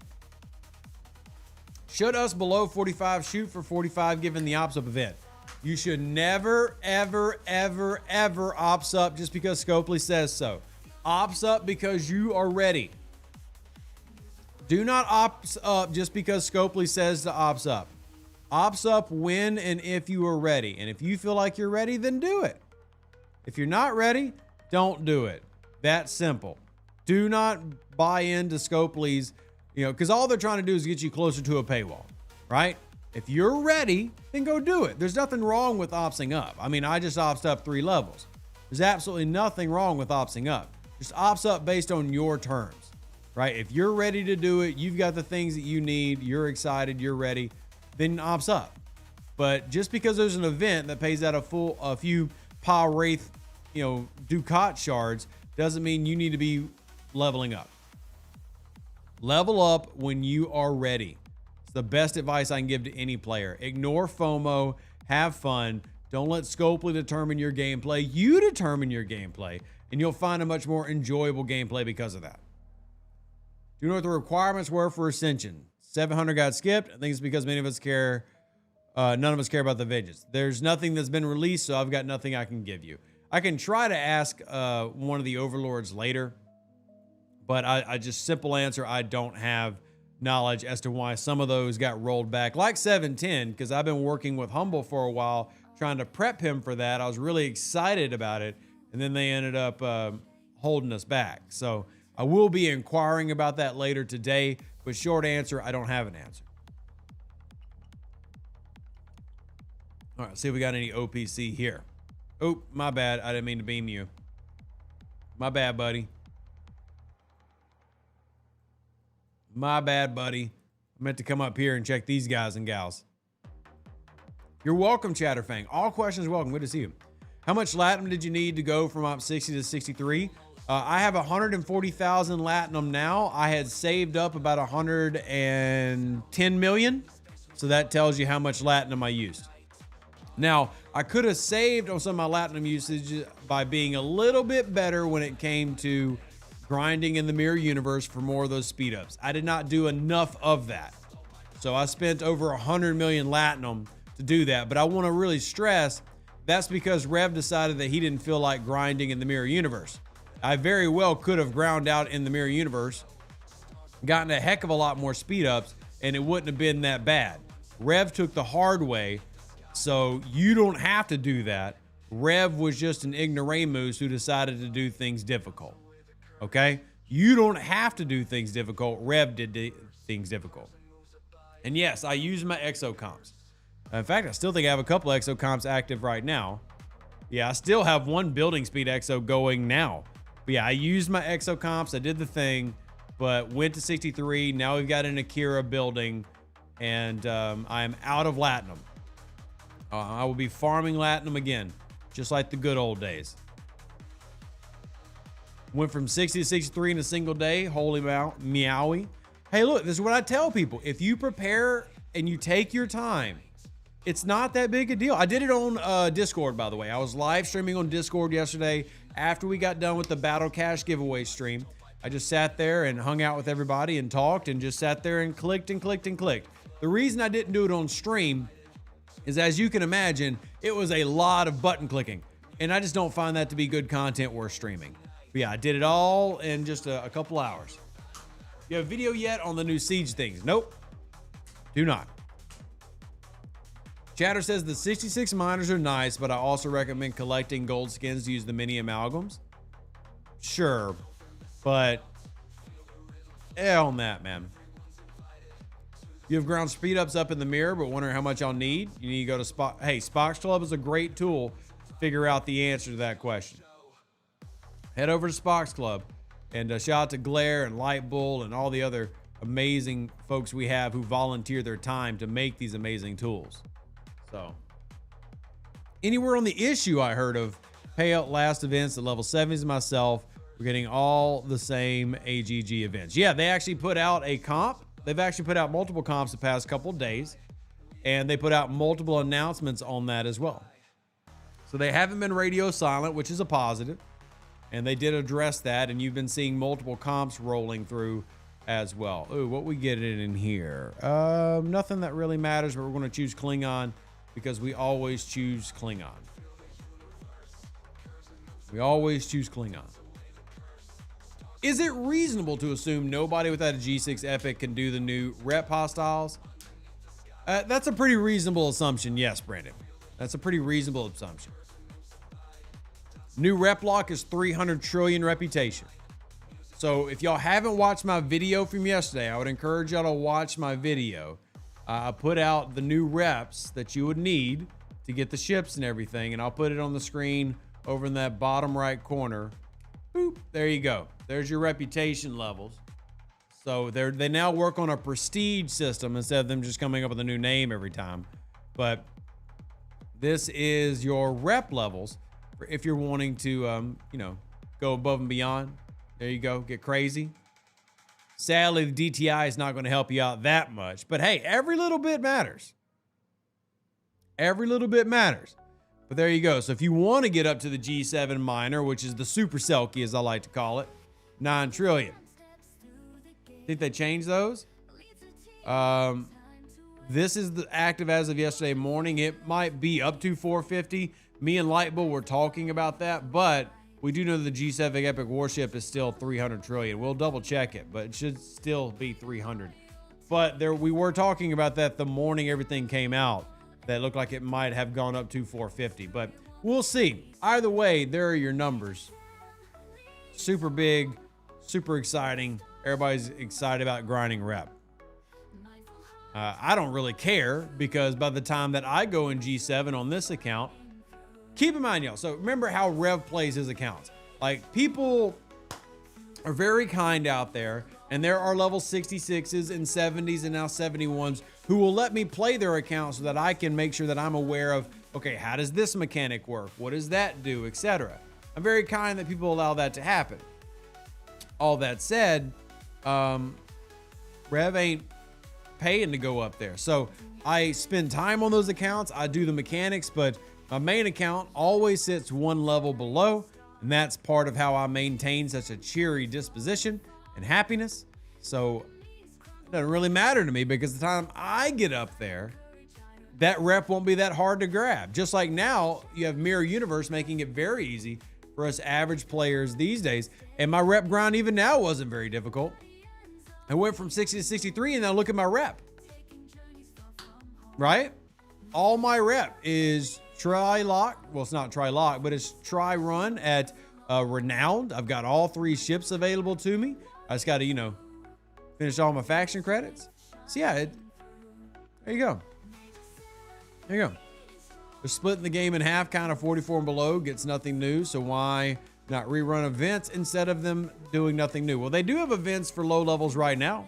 Should us below 45 shoot for 45 given the ops up event? You should never, ever, ever, ever ops up just because Scopely says so. Ops up because you are ready. Do not ops up just because Scopely says to ops up. Ops up when and if you are ready. And if you feel like you're ready, then do it. If you're not ready, don't do it. That simple. Do not buy into Scopely's, because all they're trying to do is get you closer to a paywall, right? If you're ready, then go do it. There's nothing wrong with opsing up. I mean, I just opsed up 3 levels. There's absolutely nothing wrong with opsing up. Just ops up based on your terms, right? If you're ready to do it, you've got the things that you need, you're excited, you're ready, then ops up. But just because there's an event that pays out a few Pa Wraith, Ducat shards, doesn't mean you need to be leveling up. Level up when you are ready. It's the best advice I can give to any player. Ignore FOMO, have fun. Don't let Scopely determine your gameplay. You determine your gameplay, and you'll find a much more enjoyable gameplay because of that. Do you know what the requirements were for Ascension? 700 got skipped. I think it's because many of us care. None of us care about the Vengeance. There's nothing that's been released, so I've got nothing I can give you. I can try to ask one of the overlords later, but I just simple answer, I don't have knowledge as to why some of those got rolled back. Like 710, because I've been working with Humble for a while, trying to prep him for that. I was really excited about it, and then they ended up holding us back. So I will be inquiring about that later today, but short answer, I don't have an answer. All right, see if we got any OPC here. Oh, my bad. I didn't mean to beam you. My bad, buddy. My bad, buddy. I meant to come up here and check these guys and gals. You're welcome, Chatterfang. All questions welcome. Good to see you. How much Latinum did you need to go from op 60 to 63? I have 140,000 Latinum now. I had saved up about 110 million. So that tells you how much Latinum I used. Now, I could have saved on some of my Latinum usage by being a little bit better when it came to grinding in the mirror universe for more of those speed ups. I did not do enough of that. So I spent over 100 million Latinum to do that. But I want to really stress that's because Rev decided that he didn't feel like grinding in the mirror universe. I very well could have ground out in the mirror universe, gotten a heck of a lot more speed ups, and it wouldn't have been that bad. Rev took the hard way. So you don't have to do that. Rev was just an ignoramus who decided to do things difficult. Okay? You don't have to do things difficult. Rev did things difficult. And yes, I use my exocomps. In fact, I still think I have a couple exocomps active right now. Yeah, I still have one building speed exo going now. But yeah, I used my exocomps. I did the thing, but went to 63. Now we've got an Akira building, and I am out of Latinum. I will be farming Latinum again, just like the good old days. Went from 60 to 63 in a single day. Holy meowie. Hey, look, this is what I tell people. If you prepare and you take your time, it's not that big a deal. I did it on Discord, by the way. I was live streaming on Discord yesterday after we got done with the Battle Cash giveaway stream. I just sat there and hung out with everybody and talked and just sat there and clicked and clicked and clicked. The reason I didn't do it on stream is, as you can imagine, it was a lot of button clicking. And I just don't find that to be good content worth streaming. But yeah, I did it all in just a couple hours. You have a video yet on the new Siege things? Nope. Do not. Chatter says the 66 miners are nice, but I also recommend collecting gold skins to use the mini amalgams. Sure, but on that, man. You have ground speed ups up in the mirror, but wondering how much I'll need. You need to go to Spock. Hey, Spock's Club is a great tool to figure out the answer to that question. Head over to Spock's Club and shout out to Glare and Light Bull and all the other amazing folks we have who volunteer their time to make these amazing tools. So, anywhere on the issue I heard of payout last events at level 70s myself, we're getting all the same AGG events. Yeah, they actually put out a comp. They've actually put out multiple comps the past couple of days, and they put out multiple announcements on that as well. So they haven't been radio silent, which is a positive, and they did address that, and you've been seeing multiple comps rolling through as well. Ooh, what we get in here? Nothing that really matters, but we're going to choose Klingon because we always choose Klingon. We always choose Klingon. Is it reasonable to assume nobody without a G6 Epic can do the new rep hostiles? That's a pretty reasonable assumption. Yes, Brandon. That's a pretty reasonable assumption. New rep lock is 300 trillion reputation. So if y'all haven't watched my video from yesterday, I would encourage y'all to watch my video. I put out the new reps that you would need to get the ships and everything, and I'll put it on the screen over in that bottom right corner. Boop, there you go. There's your reputation levels. So they now work on a prestige system instead of them just coming up with a new name every time. But this is your rep levels for if you're wanting to, go above and beyond. There you go. Get crazy. Sadly, the DTI is not going to help you out that much. But hey, every little bit matters. Every little bit matters. But there you go. So if you want to get up to the G7 miner, which is the super Selkie, as I like to call it, 9 trillion. Think they changed those? This is the active as of yesterday morning. It might be up to 450. Me and Lightbull were talking about that, but we do know the G7 Epic Warship is still 300 trillion. We'll double check it, but it should still be 300. But we were talking about that the morning everything came out. That looked like it might have gone up to 450, but we'll see. Either way, there are your numbers. Super big, super exciting. Everybody's excited about grinding rep. I don't really care because by the time that I go in G7 on this account, keep in mind, y'all. So remember how Rev plays his accounts. Like, people are very kind out there, and there are level 66s and 70s and now 71s who will let me play their account so that I can make sure that I'm aware of, okay, how does this mechanic work? What does that do, etc. I'm very kind that people allow that to happen. All that said, Rev ain't paying to go up there. So I spend time on those accounts. I do the mechanics, but my main account always sits one level below, and that's part of how I maintain such a cheery disposition and happiness. So it doesn't really matter to me because the time I get up there, that rep won't be that hard to grab. Just like now, you have Mirror Universe making it very easy for us average players these days. And my rep grind even now wasn't very difficult. I went from 60 to 63, and now look at my rep. Right? All my rep is tri-lock. Well, it's not tri-lock, but it's tri-run at Renowned. I've got all 3 ships available to me. I just got to, finish all my faction credits. So yeah, there you go. There you go. They're splitting the game in half, kind of 44 and below gets nothing new. So why not rerun events instead of them doing nothing new? Well, they do have events for low levels right now.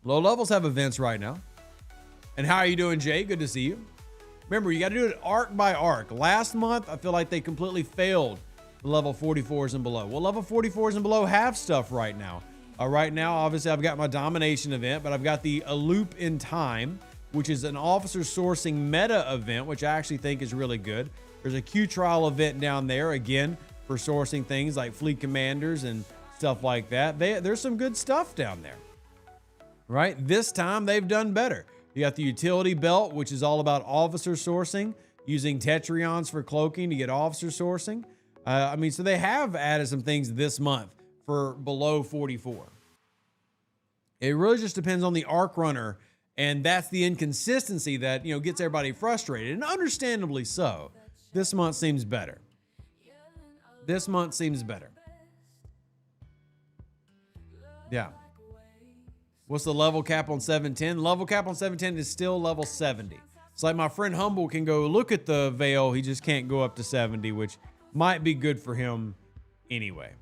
Low levels have events right now. And how are you doing, Jay? Good to see you. Remember, you got to do it arc by arc. Last month, I feel like they completely failed level 44s and below. Well, level 44s and below have stuff right now. Right now, obviously, I've got my domination event, but I've got the A Loop in Time, which is an officer sourcing meta event, which I actually think is really good. There's a Q trial event down there, again, for sourcing things like fleet commanders and stuff like that. There's some good stuff down there, right? This time, they've done better. You got the utility belt, which is all about officer sourcing, using Tetrions for cloaking to get officer sourcing. I mean, so they have added some things this month for below 44. It really just depends on the arc runner, and that's the inconsistency that, you know, gets everybody frustrated, and understandably so. This month seems better. This month seems better. Yeah. What's the level cap on 710? Level cap on 710 is still level 70. It's like my friend Humble can go look at the Veil. He just can't go up to 70, which might be good for him anyway.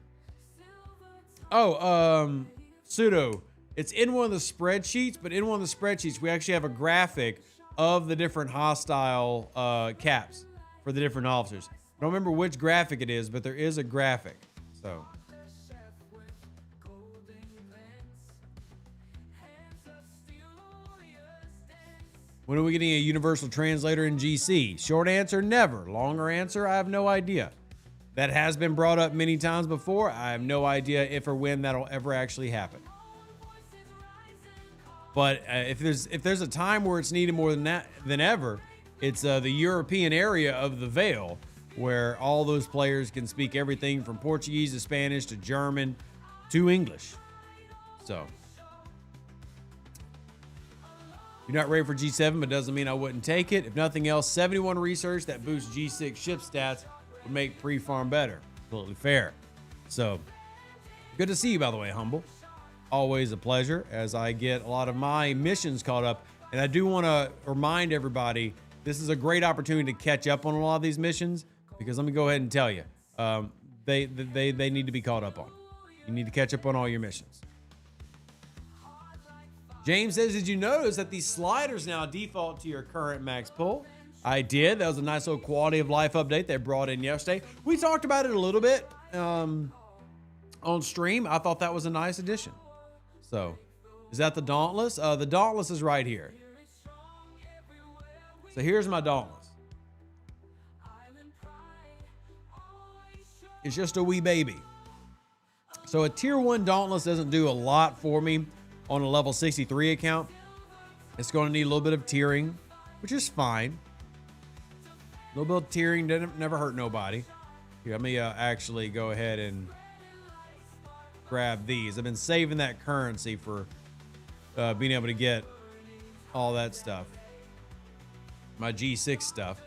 Oh, Pseudo. It's in one of the spreadsheets, but in one of the spreadsheets, we actually have a graphic of the different hostile caps for the different officers. I don't remember which graphic it is, but there is a graphic. So. When are we getting a universal translator in GC? Short answer, never. Longer answer, I have no idea. That has been brought up many times before. I have no idea if or when that'll ever actually happen. But if there's a time where it's needed more than ever, it's the European area of the Veil, where all those players can speak everything from Portuguese to Spanish to German to English. So, you're not ready for G7, but doesn't mean I wouldn't take it. If nothing else, 71 research that boosts G6 ship stats would make pre-farm better. Completely fair. So, good to see you, by the way, Humble. Always a pleasure as I get a lot of my missions caught up. And I do want to remind everybody, this is a great opportunity to catch up on a lot of these missions, because let me go ahead and tell you, they need to be caught up on. You need to catch up on all your missions. James says, did you notice that these sliders now default to your current max pull? I did. That was a nice little quality of life update they brought in yesterday. We talked about it a little bit on stream. I thought that was a nice addition. So, is that the Dauntless? The Dauntless is right here. So here's my Dauntless. It's just a wee baby. So a tier 1 Dauntless doesn't do a lot for me on a level 63 account. It's going to need a little bit of tiering, which is fine. A little bit of tiering didn't never hurt nobody. Here, let me actually go ahead and grab these. I've been saving that currency for being able to get all that stuff. My G6 stuff.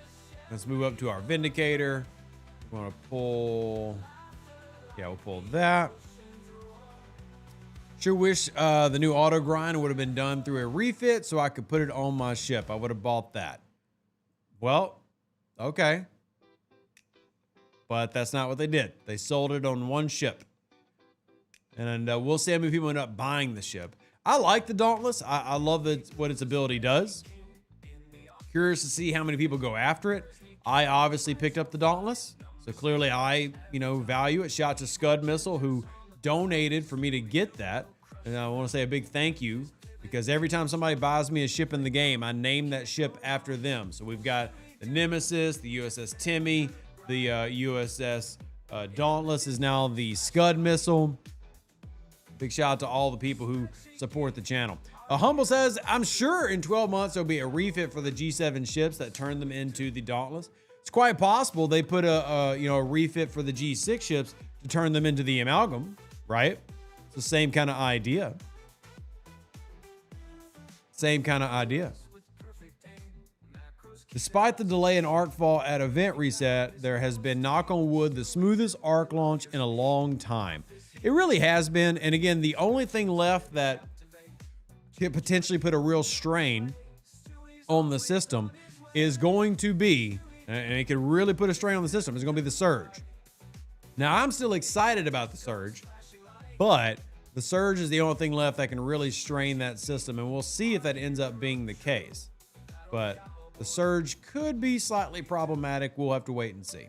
Let's move up to our Vindicator. We want to pull... Yeah, we'll pull that. Sure wish the new auto grind would have been done through a refit so I could put it on my ship. I would have bought that. Well, okay. But that's not what they did. They sold it on one ship. And we'll see how many people end up buying the ship. I like the Dauntless. I love what its ability does. Curious to see how many people go after it. I obviously picked up the Dauntless. So clearly I, value it. Shout out to Scud Missile who donated for me to get that. And I want to say a big thank you, because every time somebody buys me a ship in the game, I name that ship after them. So we've got the Nemesis, the USS Timmy, the USS Dauntless is now the Scud Missile. Big shout out to all the people who support the channel. Humble says, I'm sure in 12 months there'll be a refit for the G7 ships that turn them into the Dauntless. It's quite possible they put a refit for the G6 ships to turn them into the Amalgam, right? It's the same kind of idea. Same kind of idea. Despite the delay in Arcfall at event reset, there has been, knock on wood, the smoothest Arc launch in a long time. It really has been. And again, the only thing left that could potentially put a real strain on the system is going to be, and it could really put a strain on the system, is going to be the Surge. Now, I'm still excited about the Surge, but the Surge is the only thing left that can really strain that system, and we'll see if that ends up being the case. But the Surge could be slightly problematic. We'll have to wait and see.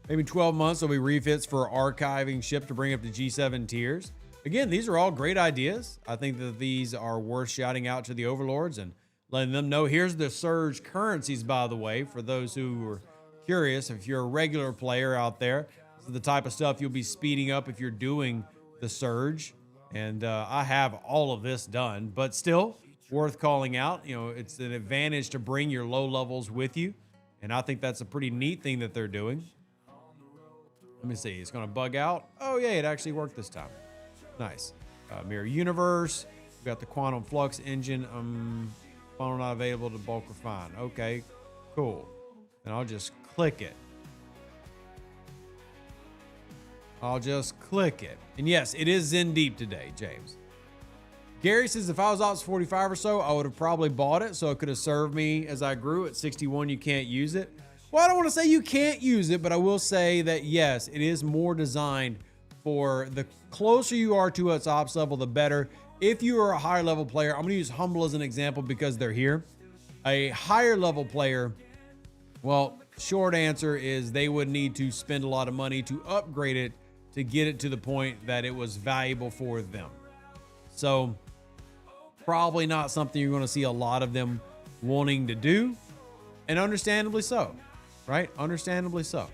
Maybe 12 months there'll be refits for archiving ship to bring up to G7 tiers. Again, these are all great ideas. I think that these are worth shouting out to the overlords and letting them know. Here's the surge currencies, by the way, for those who are curious. If you're a regular player out there, this is the type of stuff you'll be speeding up if you're doing the surge. And I have all of this done, but still worth calling out. You know, it's an advantage to bring your low levels with you. And I think that's a pretty neat thing that they're doing. Let me see. It's going to bug out. Oh, yeah, it actually worked this time. Nice. Mirror Universe. We got the Quantum Flux engine. Funnel not available to bulk refine. Okay, cool. And I'll just click it. I'll just click it. And yes, it is Zen Deep today, James. Gary says if I was Ops 45 or so, I would have probably bought it so it could have served me as I grew. At 61, you can't use it. Well, I don't want to say you can't use it, but I will say that yes, it is more designed for the closer you are to its Ops level, the better. If you are a higher level player, I'm going to use Humble as an example because they're here. A higher level player, well, short answer is they would need to spend a lot of money to upgrade it to get it to the point that it was valuable for them. So probably not something you're going to see a lot of them wanting to do, and understandably so, right? Understandably so.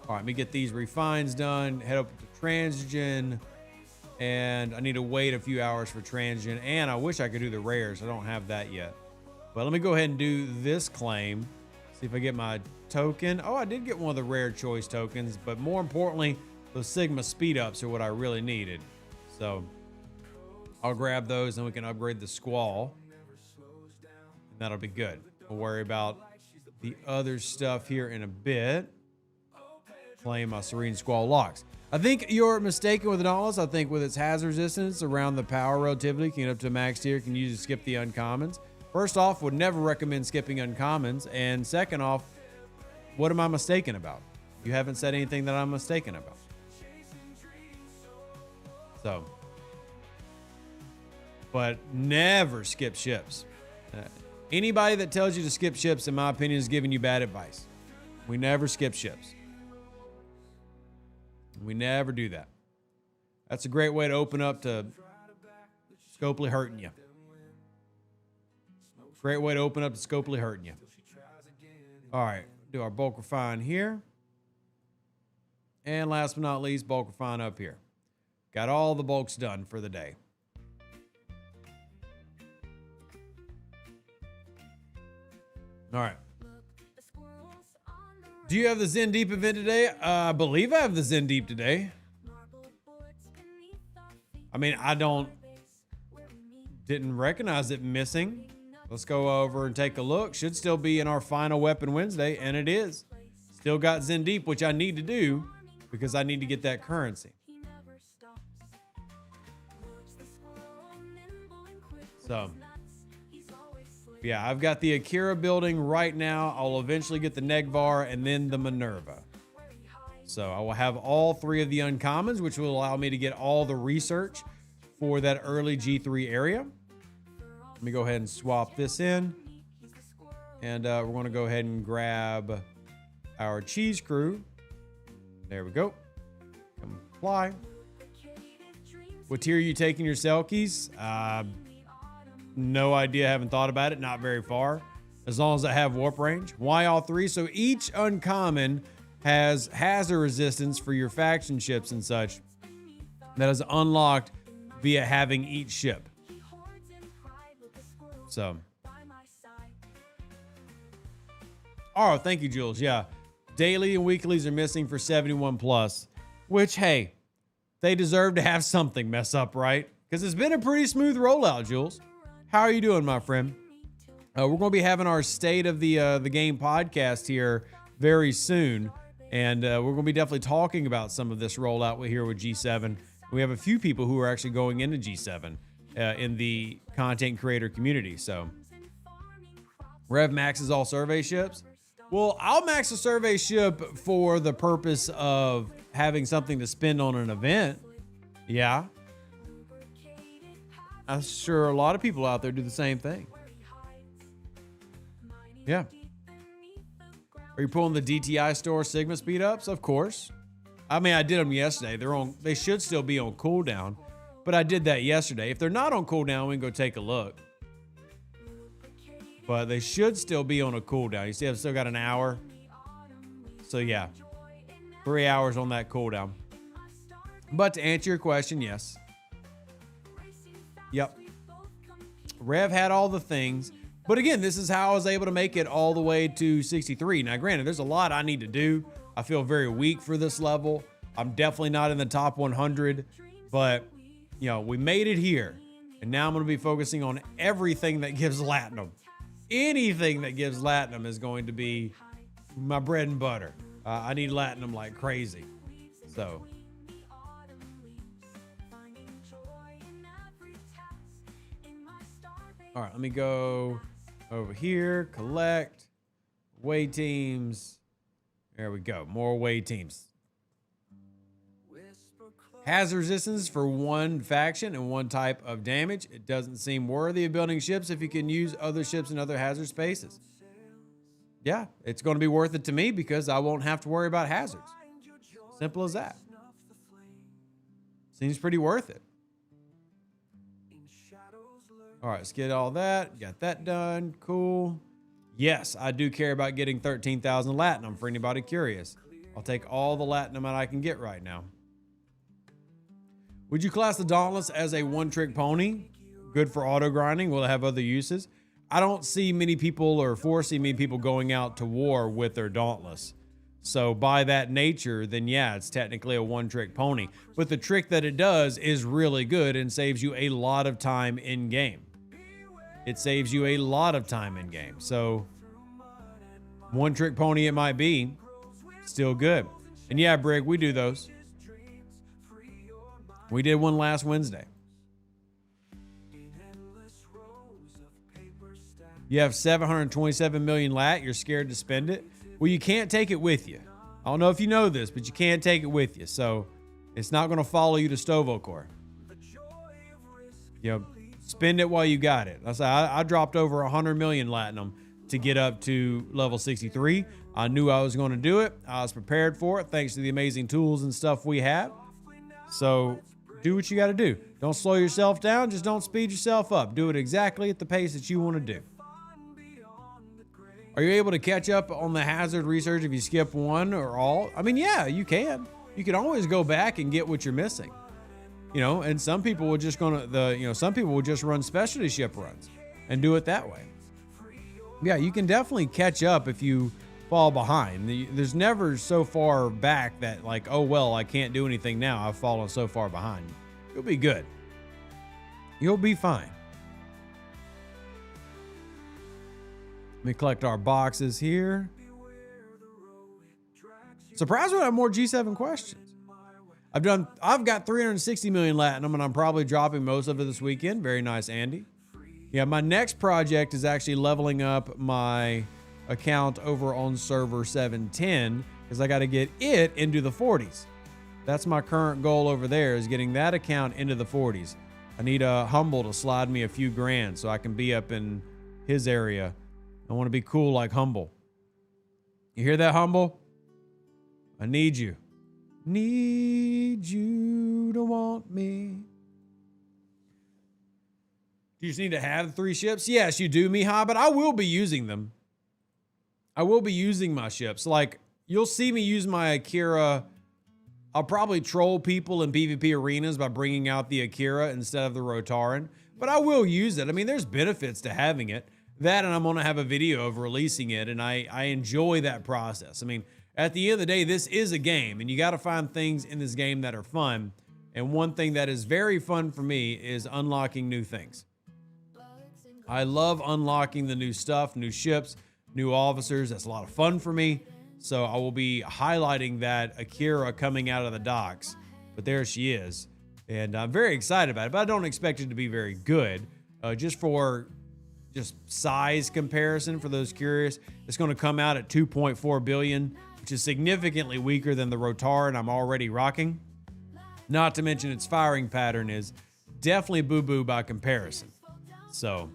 All right, let me get these refines done, head up to Transgen, and I need to wait a few hours for Transgen, and I wish I could do the rares. I don't have that yet. But let me go ahead and do this claim, see if I get my token. Oh, I did get one of the rare choice tokens, but more importantly, those Sigma speed ups are what I really needed. So I'll grab those and we can upgrade the Squall. And that'll be good. We'll worry about the other stuff here in a bit. Claim my Serene Squall locks. I think you're mistaken with the Dauntless. I think with its hazard resistance around the power relativity, can get up to max tier, can use to skip the uncommons. First off, would never recommend skipping uncommons. And second off, what am I mistaken about? You haven't said anything that I'm mistaken about. So, but never skip ships. Anybody that tells you to skip ships, in my opinion, is giving you bad advice. We never skip ships. We never do that. That's a great way to open up to Scopely hurting you. Great way to open up to Scopely hurting you. All right, do our bulk refine here. And last but not least, bulk refine up here. Got all the bulks done for the day. All right. Do you have the Zen Deep event today? I believe I have the Zen Deep today. I mean, didn't recognize it missing. Let's go over and take a look. Should still be in our final weapon Wednesday, and it is. Still got Zen Deep, which I need to do because I need to get that currency. So, yeah, I've got the Akira building right now. I'll eventually get the Negvar and then the Minerva. So I will have all three of the uncommons, which will allow me to get all the research for that early G3 area. Let me go ahead and swap this in. And we're going to go ahead and grab our cheese crew. There we go. Comply. What tier are you taking your Selkies? No idea. Haven't thought about it. Not very far. As long as I have warp range. Why all three? So each uncommon has hazard resistance for your faction ships and such that is unlocked via having each ship. So. Oh, thank you, Jules. Yeah. Daily and weeklies are missing for 71 plus, which, hey, they deserve to have something mess up, right? Because it's been a pretty smooth rollout, Jules. How are you doing, my friend? We're going to be having our State of the Game podcast here very soon. And we're going to be definitely talking about some of this rollout here with G7. We have a few people who are actually going into G7 in the content creator community. So, Rev maxes all survey ships. Well, I'll max a survey ship for the purpose of having something to spend on an event. Yeah. I'm sure a lot of people out there do the same thing. Yeah. Are you pulling the DTI store Sigma speed ups? Of course. I mean, I did them yesterday. They should still be on cooldown, but I did that yesterday. If they're not on cooldown, we can go take a look. But they should still be on a cooldown. You see, I've still got an hour. So yeah, 3 hours on that cooldown. But to answer your question, yes. Yep. Rev had all the things. But again, this is how I was able to make it all the way to 63. Now, granted, there's a lot I need to do. I feel very weak for this level. I'm definitely not in the top 100. But, you know, we made it here. And now I'm going to be focusing on everything that gives Latinum. Anything that gives Latinum is going to be my bread and butter. I need Latinum like crazy. So. All right, let me go over here, collect, away teams. There we go, more away teams. Has resistance for one faction and one type of damage. It doesn't seem worthy of building ships if you can use other ships in other hazard spaces. Yeah, it's going to be worth it to me because I won't have to worry about hazards. Simple as that. Seems pretty worth it. All right, let's get all that. Got that done. Cool. Yes, I do care about getting 13,000 Latinum for anybody curious. I'll take all the Latinum that I can get right now. Would you class the Dauntless as a one-trick pony? Good for auto grinding. Will it have other uses? I don't see many people or foresee many people going out to war with their Dauntless. So by that nature, then yeah, it's technically a one-trick pony. But the trick that it does is really good and saves you a lot of time in game. It saves you a lot of time in game. So one-trick pony it might be, still good. And yeah, Brig, we do those. We did one last Wednesday. You have 727 million lat. You're scared to spend it. Well, you can't take it with you. I don't know if you know this, but you can't take it with you. So it's not going to follow you to Stovokor. You know, spend it while you got it. I dropped over 100 million Latinum to get up to level 63. I knew I was going to do it. I was prepared for it thanks to the amazing tools and stuff we have. So do what you got to do. Don't slow yourself down. Just don't speed yourself up. Do it exactly at the pace that you want to do. Are you able to catch up on the hazard research if you skip one or all? I mean, yeah, you can. You can always go back and get what you're missing. You know, and some people will just some people will just run specialty ship runs and do it that way. Yeah, you can definitely catch up if you fall behind. There's never so far back that like, oh, well, I can't do anything now. I've fallen so far behind. You'll be good. You'll be fine. Let me collect our boxes here. Surprised we have more G7 questions. I've got 360 million Latinum, and I'm probably dropping most of it this weekend. Very nice, Andy. Yeah, my next project is actually leveling up my account over on server 710 because I got to get it into the 40s. That's my current goal over there, is getting that account into the 40s. I need a Humble to slide me a few grand so I can be up in his area. I want to be cool like Humble. You hear that, Humble? I need you. Need you to want me. Do you just need to have the 3 ships? Yes, you do, Mihai, but I will be using them. I will be using my ships. Like, you'll see me use my Akira. I'll probably troll people in PvP arenas by bringing out the Akira instead of the Rotaran, but I will use it. I mean, there's benefits to having it. That, and I'm going to have a video of releasing it, and I enjoy that process. I mean, at the end of the day, this is a game, and you got to find things in this game that are fun. And one thing that is very fun for me is unlocking new things. I love unlocking the new stuff, new ships, new officers. That's a lot of fun for me. So I will be highlighting that Akira coming out of the docks. But there she is. And I'm very excited about it, but I don't expect it to be very good. Just size comparison for those curious, it's going to come out at 2.4 billion, which is significantly weaker than the Rotaran I'm already rocking. Not to mention its firing pattern is definitely boo-boo by comparison. So,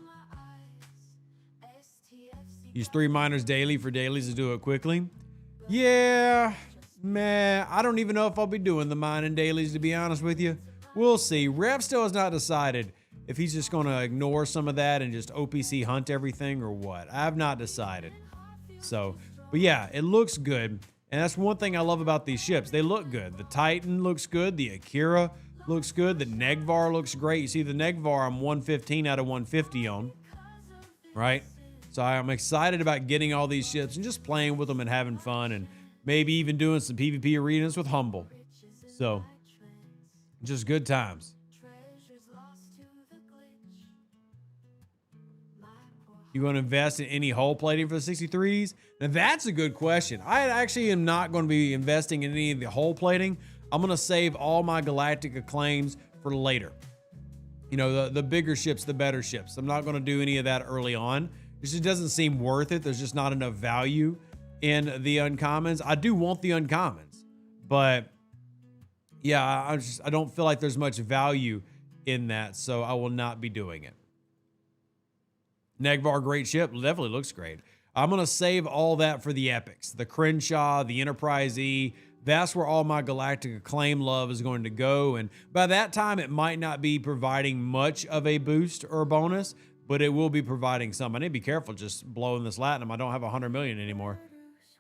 Use 3 miners daily for dailies to do it quickly. Yeah, man, I don't even know if I'll be doing the mining dailies, to be honest with you. We'll see. Rev still has not decided if he's just going to ignore some of that and just OPC hunt everything or what. I have not decided. So, but yeah, it looks good. And that's one thing I love about these ships. They look good. The Titan looks good. The Akira looks good. The Negvar looks great. You see the Negvar I'm 115 out of 150 on, right? So I'm excited about getting all these ships and just playing with them and having fun and maybe even doing some PvP arenas with Humble. So just good times. You going to invest in any hull plating for the 63s? Now that's a good question. I actually am not going to be investing in any of the hull plating. I'm going to save all my galactic acclaims for later. You know, the bigger ships, the better ships. I'm not going to do any of that early on. It just doesn't seem worth it. There's just not enough value in the uncommons. I do want the uncommons, but yeah, I don't feel like there's much value in that, so I will not be doing it. Negvar, great ship. Definitely looks great. I'm going to save all that for the epics. The Crenshaw, the Enterprise E. That's where all my galactic acclaim love is going to go. And by that time, it might not be providing much of a boost or a bonus, but it will be providing some. I need to be careful just blowing this Latinum. I don't have 100 million anymore.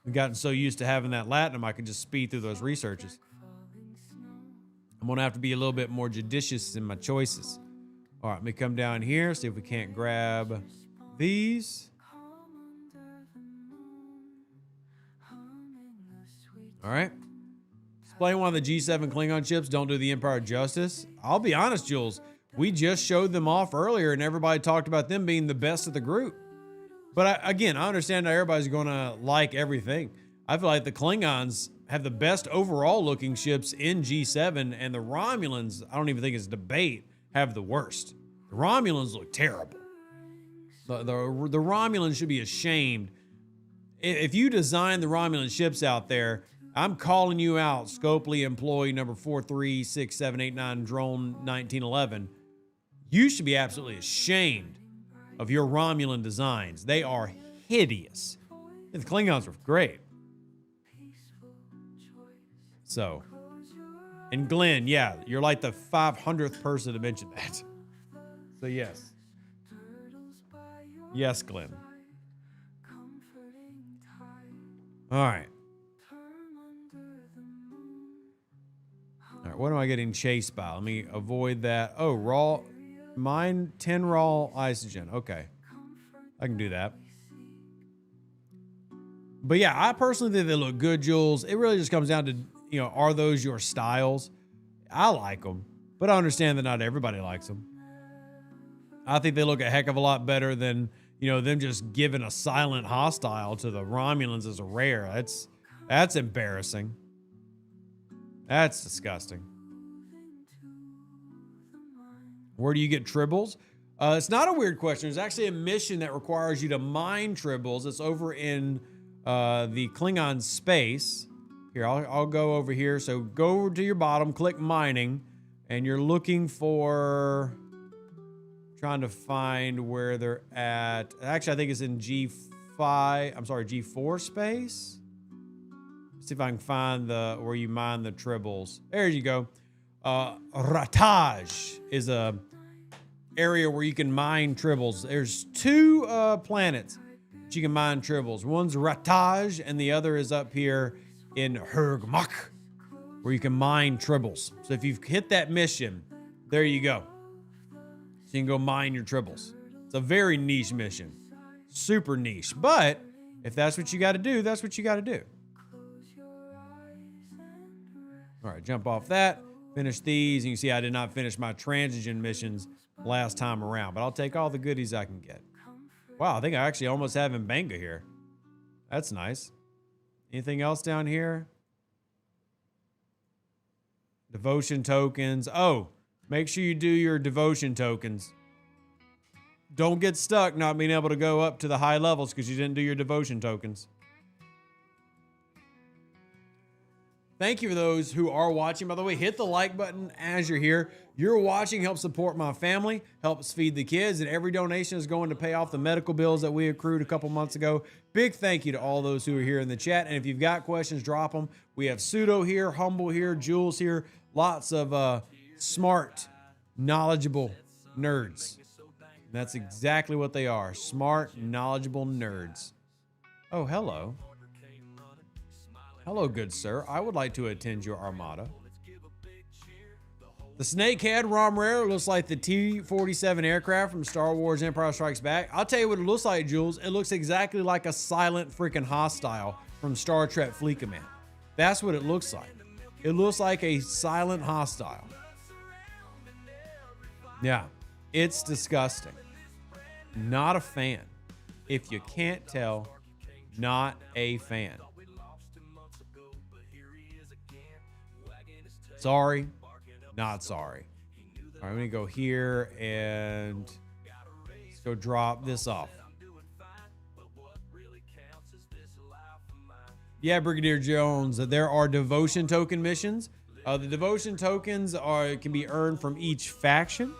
I've gotten so used to having that Latinum, I can just speed through those researches. I'm going to have to be a little bit more judicious in my choices. All right, let me come down here, see if we can't grab these. All right. Playing one of the G7 Klingon ships don't do the Empire justice. I'll be honest, Jules. We just showed them off earlier, and everybody talked about them being the best of the group. But again, I understand that everybody's going to like everything. I feel like the Klingons have the best overall looking ships in G7, and the Romulans, I don't even think it's debate, have the worst. The Romulans look terrible. The Romulans should be ashamed. If you design the Romulan ships out there, I'm calling you out, Scopely employee number 436789 drone 1911. You should be absolutely ashamed of your Romulan designs. They are hideous. And the Klingons are great. So, and Glenn, yeah, you're like the 500th person to mention that. So yes. Yes, Glenn. All right. All right, what am I getting chased by? Let me avoid that. Oh, raw, mine 10 raw isogen. Okay, I can do that. But yeah, I personally think they look good, Jules. It really just comes down to, you know, are those your styles? I like them, but I understand that not everybody likes them. I think they look a heck of a lot better than, you know, them just giving a silent hostile to the Romulans as a rare. That's embarrassing. That's disgusting. Where do you get tribbles? It's not a weird question. There's actually a mission that requires you to mine tribbles. It's over in the Klingon space. Here, I'll go over here. So go over to your bottom, click mining, and you're looking for, trying to find where they're at. Actually, I think it's in G4 space. See if I can find where you mine the tribbles. There you go. Rataj is a area where you can mine tribbles. There's 2 planets that you can mine tribbles. One's Rataj, and the other is up here in Hergmak, where you can mine tribbles. So if you've hit that mission, there you go. So you can go mine your tribbles. It's a very niche mission. Super niche. But if that's what you got to do, that's what you got to do. All right, jump off that. Finish these. And you see I did not finish my transition missions last time around. But I'll take all the goodies I can get. Wow, I think I actually almost have Mbenga here. That's nice. Anything else down here? Devotion tokens. Oh, make sure you do your devotion tokens. Don't get stuck not being able to go up to the high levels because you didn't do your devotion tokens. Thank you for those who are watching. By the way, hit the like button as you're here. Your watching helps support my family, helps feed the kids, and every donation is going to pay off the medical bills that we accrued a couple months ago. Big thank you to all those who are here in the chat. And if you've got questions, drop them. We have Pseudo here, Humble here, Jules here, lots of smart, knowledgeable nerds. And that's exactly what they are, smart, knowledgeable nerds. Oh, hello. Hello, good sir. I would like to attend your Armada. The snakehead Rom Rare looks like the T-47 aircraft from Star Wars Empire Strikes Back. I'll tell you what it looks like, Jules. It looks exactly like a silent freaking hostile from Star Trek Fleet Command. That's what it looks like. It looks like a silent hostile. Yeah, it's disgusting. Not a fan. If you can't tell, not a fan. Sorry, not sorry. All right, I'm gonna go here and let's go drop this off. Yeah, Brigadier Jones, there are devotion token missions. The devotion tokens can be earned from each faction.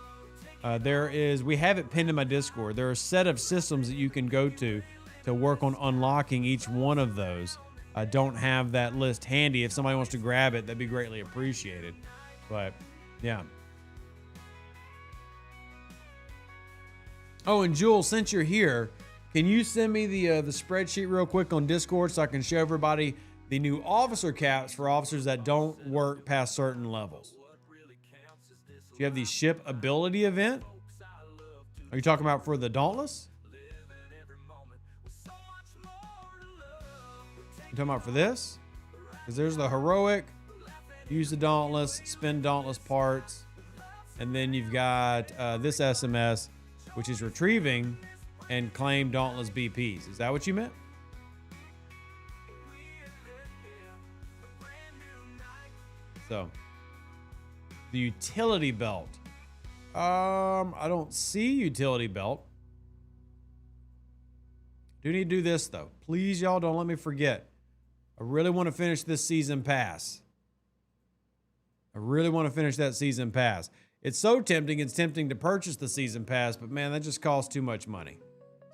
We have it pinned in my Discord. There are a set of systems that you can go to work on unlocking each one of those. I don't have that list handy. If somebody wants to grab it, that'd be greatly appreciated. But yeah. Oh, and Jules, since you're here, can you send me the spreadsheet real quick on Discord so I can show everybody the new officer caps for officers that don't work past certain levels? Do you have the ship ability event? Are you talking about for the Dauntless? You talking about for this? Because there's the heroic, use the Dauntless, spend Dauntless parts, and then you've got this SMS, which is retrieving and claim Dauntless BPs. Is that what you meant? So, the utility belt. I don't see utility belt. Do need to do this though. Please, y'all, don't let me forget. I really want to finish this season pass. I really want to finish that season pass. It's so tempting. It's tempting to purchase the season pass, but man, that just costs too much money.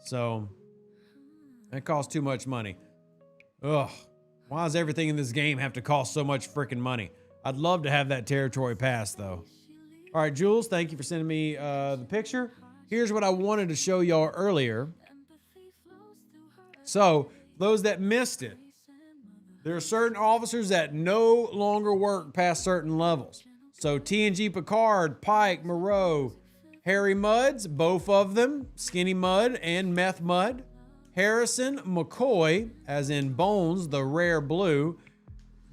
So, that costs too much money. Ugh. Why does everything in this game have to cost so much freaking money? I'd love to have that territory pass, though. All right, Jules, thank you for sending me the picture. Here's what I wanted to show y'all earlier. So, those that missed it, there are certain officers that no longer work past certain levels. So, TNG Picard, Pike, Moreau, Harry Muds, both of them, Skinny Mud and Meth Mud. Harrison, McCoy, as in Bones, the rare blue.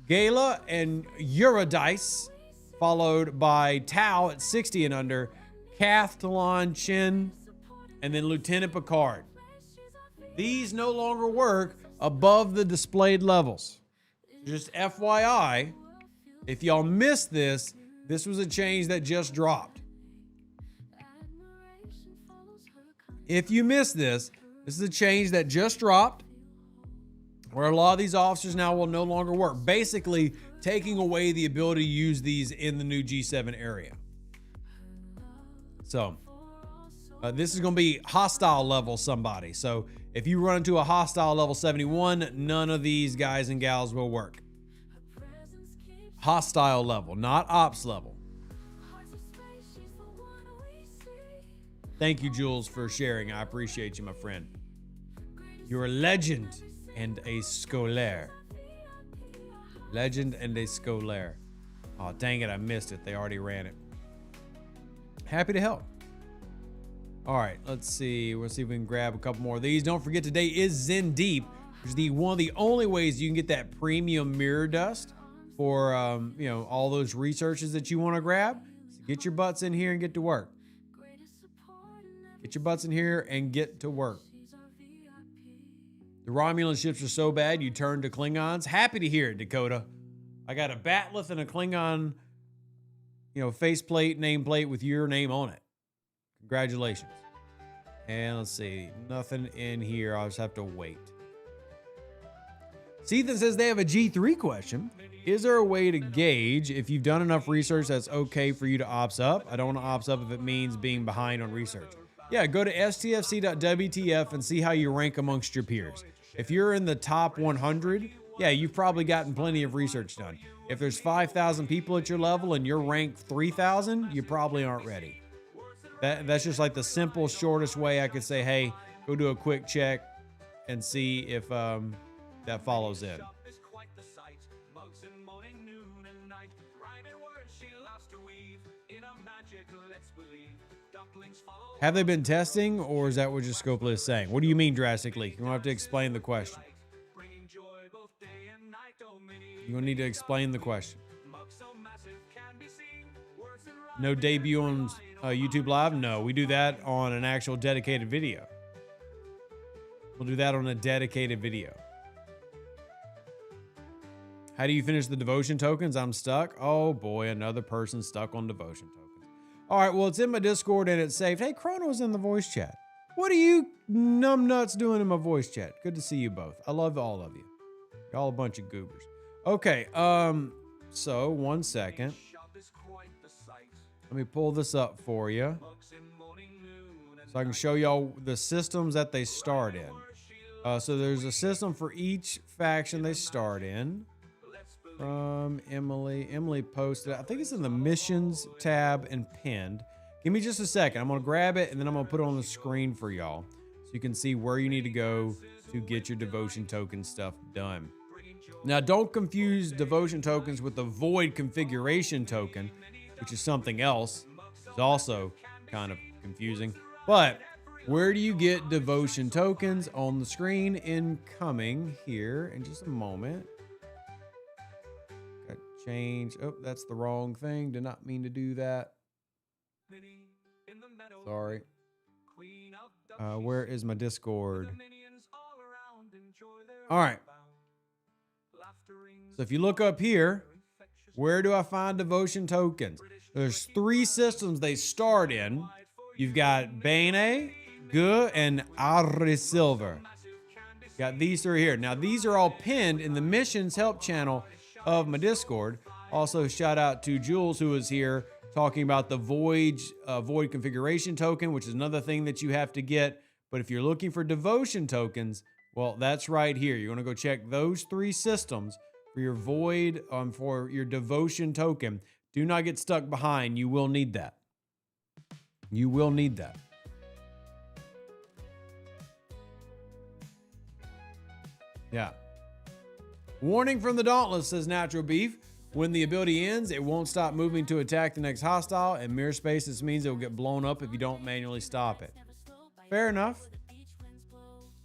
Gala and Eurydice, followed by Tau at 60 and under. Kath, Talon, Chin, and then Lieutenant Picard. These no longer work above the displayed levels. Just FYI, if y'all missed this, this was a change that just dropped. If you missed this, this is a change that just dropped, where a lot of these officers now will no longer work. Basically, taking away the ability to use these in the new G7 area. So, this is going to be hostile level somebody. So, if you run into a hostile level 71, none of these guys and gals will work. Hostile level, not ops level. Thank you, Jules, for sharing. I appreciate you, my friend. You're a legend and a scolaire. Legend and a scolaire. Oh, dang it, I missed it. They already ran it. Happy to help. All right, let's see. We'll see if we can grab a couple more of these. Don't forget, today is Zen Deep, which is one of the only ways you can get that premium mirror dust for all those researches that you want to grab. So get your butts in here and get to work. Get your butts in here and get to work. The Romulan ships are so bad you turn to Klingons. Happy to hear it, Dakota. I got a Batleth and a Klingon, faceplate, nameplate with your name on it. Congratulations. And let's see, nothing in here. I'll just have to wait. Sethan says they have a G3 question. Is there a way to gauge if you've done enough research that's okay for you to ops up? I don't want to ops up if it means being behind on research. Yeah, go to stfc.wtf and see how you rank amongst your peers. If you're in the top 100, yeah, you've probably gotten plenty of research done. If there's 5,000 people at your level and you're ranked 3,000, you probably aren't ready. That's just like the simple, shortest way I could say, hey, go do a quick check and see if that follows in. Have they been testing, or is that what just Scopely is saying? What do you mean drastically? You're gonna have to explain the question. You're gonna need to explain the question. No debut on YouTube Live? No, we do that on an actual dedicated video. We'll do that on a dedicated video. How do you finish the devotion tokens? I'm stuck. Oh boy, another person stuck on devotion tokens. All right, well, it's in my Discord and it's saved. Hey, Chrono's in the voice chat. What are you numbnuts doing in my voice chat? Good to see you both. I love all of you. Y'all a bunch of goobers. Okay, so 1 second. Let me pull this up for you so I can show y'all the systems that they start in. So there's a system for each faction they start in. Emily. Emily posted, I think it's in the missions tab and pinned. Give me just a second. I'm going to grab it and then I'm going to put it on the screen for y'all so you can see where you need to go to get your devotion token stuff done. Now, don't confuse devotion tokens with the void configuration token, which is something else. It's also kind of confusing. But where do you get devotion tokens? On the screen incoming here in just a moment. Change. Oh, that's the wrong thing. Did not mean to do that. Sorry. Where is my Discord? All right. So if you look up here, where do I find devotion tokens? There's 3 systems they start in. You've got Bane, Gu, and Arre Silver. Got these 3 here. Now, these are all pinned in the missions help channel of my Discord. Also, shout out to Jules, who is here talking about the void configuration token, which is another thing that you have to get. But if you're looking for devotion tokens, well, that's right here. You're going to go check those 3 systems for your void, for your devotion token. Do not get stuck behind. You will need that. You will need that. Yeah. Warning from the Dauntless, says Natural Beef. When the ability ends, it won't stop moving to attack the next hostile, and mirror space, this means it will get blown up if you don't manually stop it. Fair enough.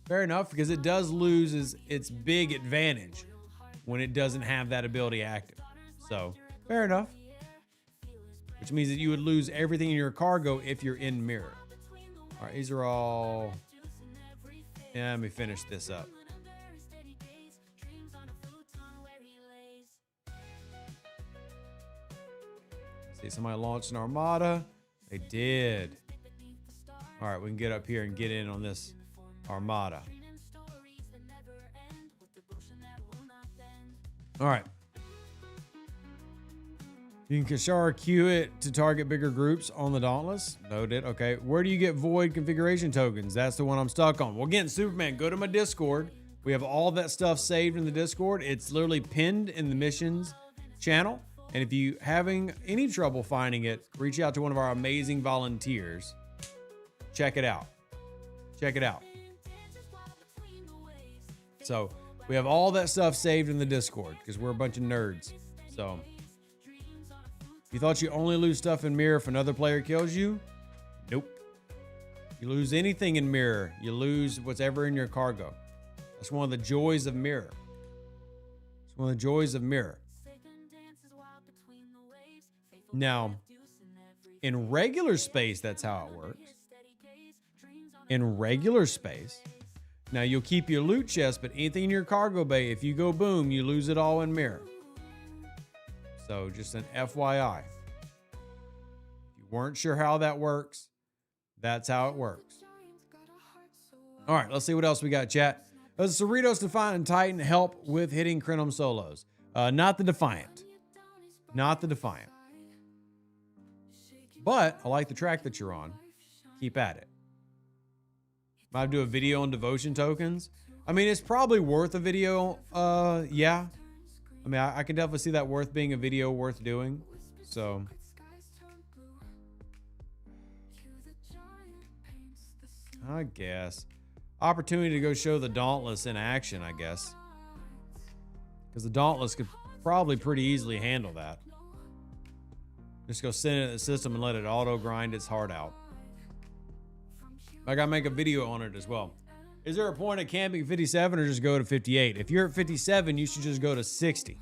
Fair enough, because it does lose its big advantage when it doesn't have that ability active. So, fair enough. Which means that you would lose everything in your cargo if you're in mirror. All right, these are all... Yeah, let me finish this up. See, somebody launched an Armada. They did. All right, we can get up here and get in on this Armada. All right. You can Kashara queue it to target bigger groups on the Dauntless. Noted. Okay. Where do you get void configuration tokens? That's the one I'm stuck on. Well, again, Superman, go to my Discord. We have all that stuff saved in the Discord. It's literally pinned in the missions channel. And if you having any trouble finding it, reach out to one of our amazing volunteers. Check it out. Check it out. So we have all that stuff saved in the Discord because we're a bunch of nerds. So you thought you only lose stuff in mirror if another player kills you? Nope. You lose anything in mirror, you lose what's ever in your cargo. That's one of the joys of mirror. It's one of the joys of mirror. Now, in regular space, that's how it works. In regular space, now you'll keep your loot chest, but anything in your cargo bay, if you go boom, you lose it all in mirror. So just an FYI. If you weren't sure how that works, that's how it works. All right, let's see what else we got, chat. Does the Cerritos, Defiant, and Titan help with hitting Crenum solos? Not the Defiant. Not the Defiant. But I like the track that you're on. Keep at it. Might do a video on devotion tokens. I mean, it's probably worth a video. Yeah. I mean, I can definitely see that worth being a video worth doing. So. I guess. Opportunity to go show the Dauntless in action, I guess. Because the Dauntless could probably pretty easily handle that. Just go send it in the system and let it auto grind its heart out. I gotta make a video on it as well. Is there a point at camping 57 or just go to 58? If you're at 57, you should just go to 60.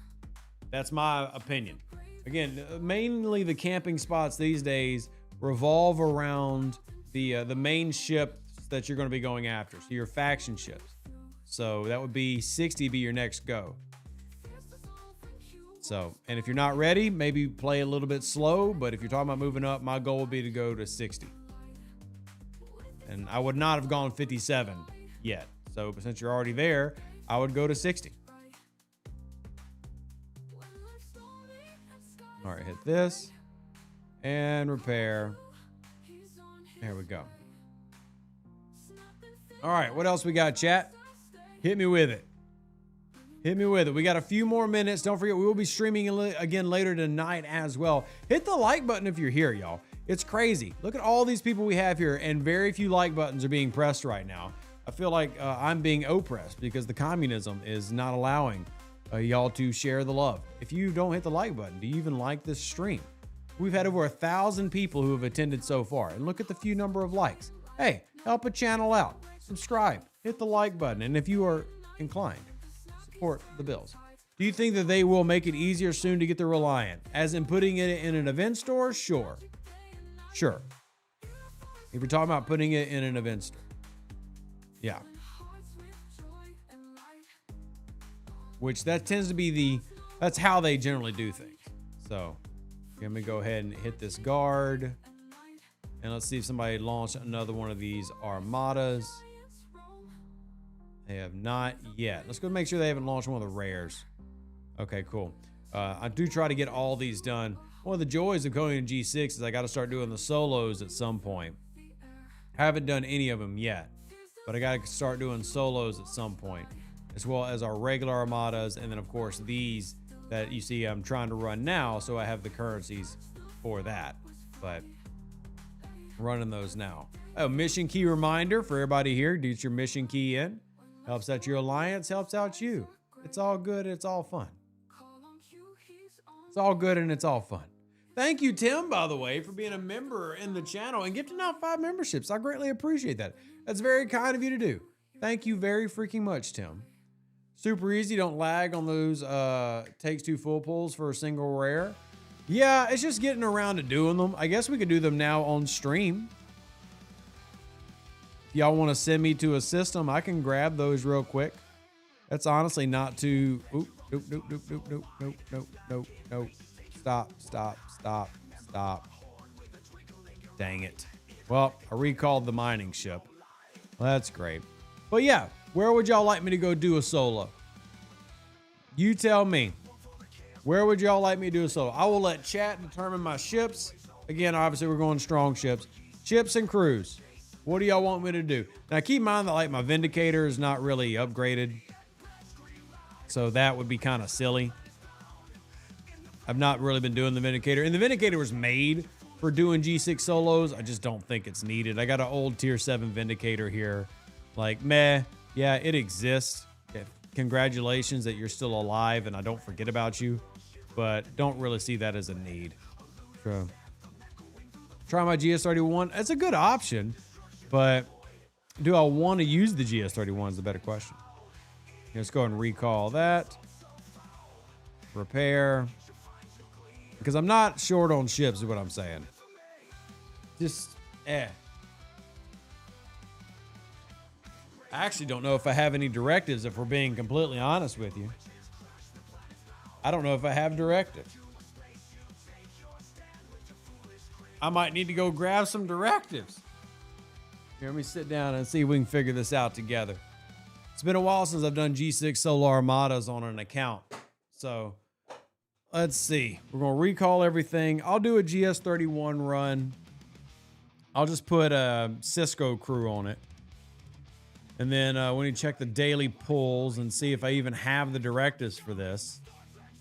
That's my opinion. Again, mainly the camping spots these days revolve around the main ship that you're going to be going after. So your faction ships. So that would be 60 be your next go. So, and if you're not ready, maybe play a little bit slow. But if you're talking about moving up, my goal would be to go to 60. And I would not have gone 57 yet. So since you're already there, I would go to 60. All right, hit this and repair. There we go. All right, what else we got, chat? Hit me with it. Hit me with it. We got a few more minutes. Don't forget, we will be streaming again later tonight as well. Hit the like button if you're here, y'all. It's crazy. Look at all these people we have here, and very few like buttons are being pressed right now. I feel like I'm being oppressed because the communism is not allowing y'all to share the love. If you don't hit the like button, do you even like this stream? We've had over 1,000 people who have attended so far, and look at the few number of likes. Hey, help a channel out. Subscribe, hit the like button, and if you are inclined, support the Bills. Do you think that they will make it easier soon to get the Reliant? As in putting it in an event store? Sure. Sure. If you're talking about putting it in an event store. Yeah. Which that tends to be that's how they generally do things. So let me go ahead and hit this guard. And let's see if somebody launched another one of these Armadas. They have not yet. Let's go make sure they haven't launched one of the rares. Okay, cool. I do try to get all these done. One of the joys of going to G6 is I got to start doing the solos at some point. I haven't done any of them yet, but I got to start doing solos at some point, as well as our regular Armadas, and then of course these that you see I'm trying to run now, so I have the currencies for that. But running those now. Oh, mission key reminder for everybody here. Do your mission key in. Helps out your alliance, helps out you. It's all good, it's all fun. It's all good and it's all fun. Thank you, Tim, by the way, for being a member in the channel and gifting out 5 memberships. I greatly appreciate that. That's very kind of you to do. Thank you very freaking much, Tim. Super easy, don't lag on those takes 2 full pulls for a single rare. Yeah, it's just getting around to doing them. I guess we could do them now on stream. If y'all want to send me to a system, I can grab those real quick. That's honestly not too... Oop, nope, nope, nope, nope, nope, nope, nope, nope, nope. Stop, stop, stop, stop. Dang it. Well, I recalled the mining ship. Well, that's great. But yeah, where would y'all like me to go do a solo? You tell me. Where would y'all like me to do a solo? I will let chat determine my ships. Again, obviously, we're going strong ships. Ships and crews. What do y'all want me to do? Now, keep in mind that like my Vindicator is not really upgraded. So that would be kind of silly. I've not really been doing the Vindicator. And the Vindicator was made for doing G6 solos. I just don't think it's needed. I got an old tier 7 Vindicator here. Like, meh. Yeah, it exists. Yeah, congratulations that you're still alive and I don't forget about you. But don't really see that as a need. So, try my GS31. That's a good option. But do I want to use the GS31 is the better question. Let's go and recall that. Repair. Because I'm not short on ships is what I'm saying. Just, I actually don't know if I have any directives, if we're being completely honest with you. I don't know if I have directives. I might need to go grab some directives. Here, let me sit down and see if we can figure this out together. It's been a while since I've done G6 solo Armadas on an account. So let's see. We're going to recall everything. I'll do a GS31 run. I'll just put a Cisco crew on it. And then we need to check the daily pulls and see if I even have the directives for this.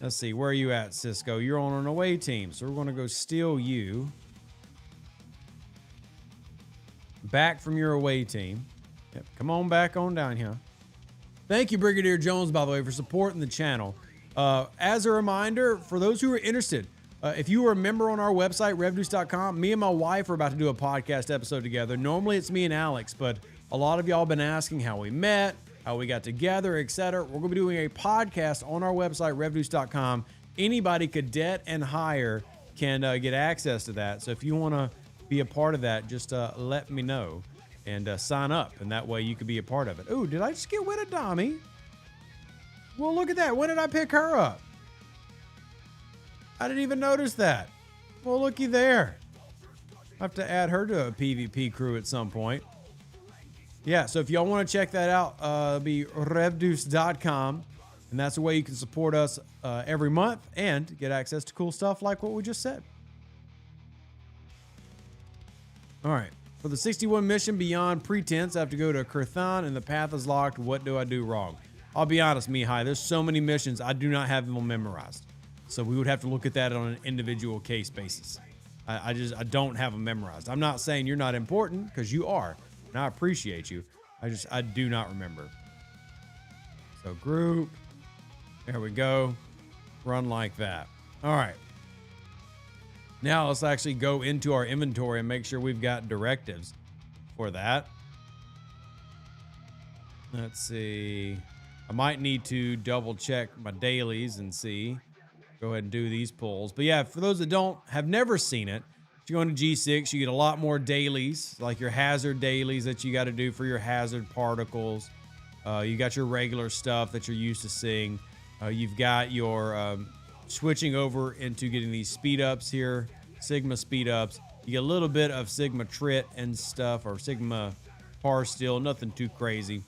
Let's see. Where are you at, Cisco? You're on an away team. So we're going to go steal you. Back from your away team. Yep, come on back on down here. Thank you, Brigadier Jones, by the way, for supporting the channel. As a reminder, for those who are interested, if you are a member on our website, revduce.com, me and my wife are about to do a podcast episode together. Normally it's me and Alex, but a lot of y'all have been asking how we met, how we got together, etc. We're going to be doing a podcast on our website, revduce.com. Anybody, cadet and higher, can get access to that. So if you want to be a part of that, just let me know and sign up, and that way you could be a part of it. Ooh, did I just get rid of Dami? Well, look at that. When did I pick her up? I didn't even notice that. Well, looky there. I have to add her to a PvP crew at some point. Yeah, so if y'all want to check that out, it'll be revduce.com, and that's the way you can support us every month and get access to cool stuff like what we just said. All right. For the 61 mission Beyond Pretense, I have to go to Kurthan and the path is locked. What do I do wrong? I'll be honest, Mihai, there's so many missions, I do not have them memorized. So we would have to look at that on an individual case basis. I don't have them memorized. I'm not saying you're not important, because you are, and I appreciate you. I do not remember. So group, there we go. Run like that. All right. Now let's actually go into our inventory and make sure we've got directives for that. Let's see. I might need to double check my dailies and see. Go ahead and do these pulls. But yeah, for those that have never seen it, if you go into G6, you get a lot more dailies, like your hazard dailies that you got to do for your hazard particles. You got your regular stuff that you're used to seeing. You've got your switching over into getting these speed ups here, Sigma speed ups. You get a little bit of Sigma Trit and stuff, or Sigma Par Steel, nothing too crazy.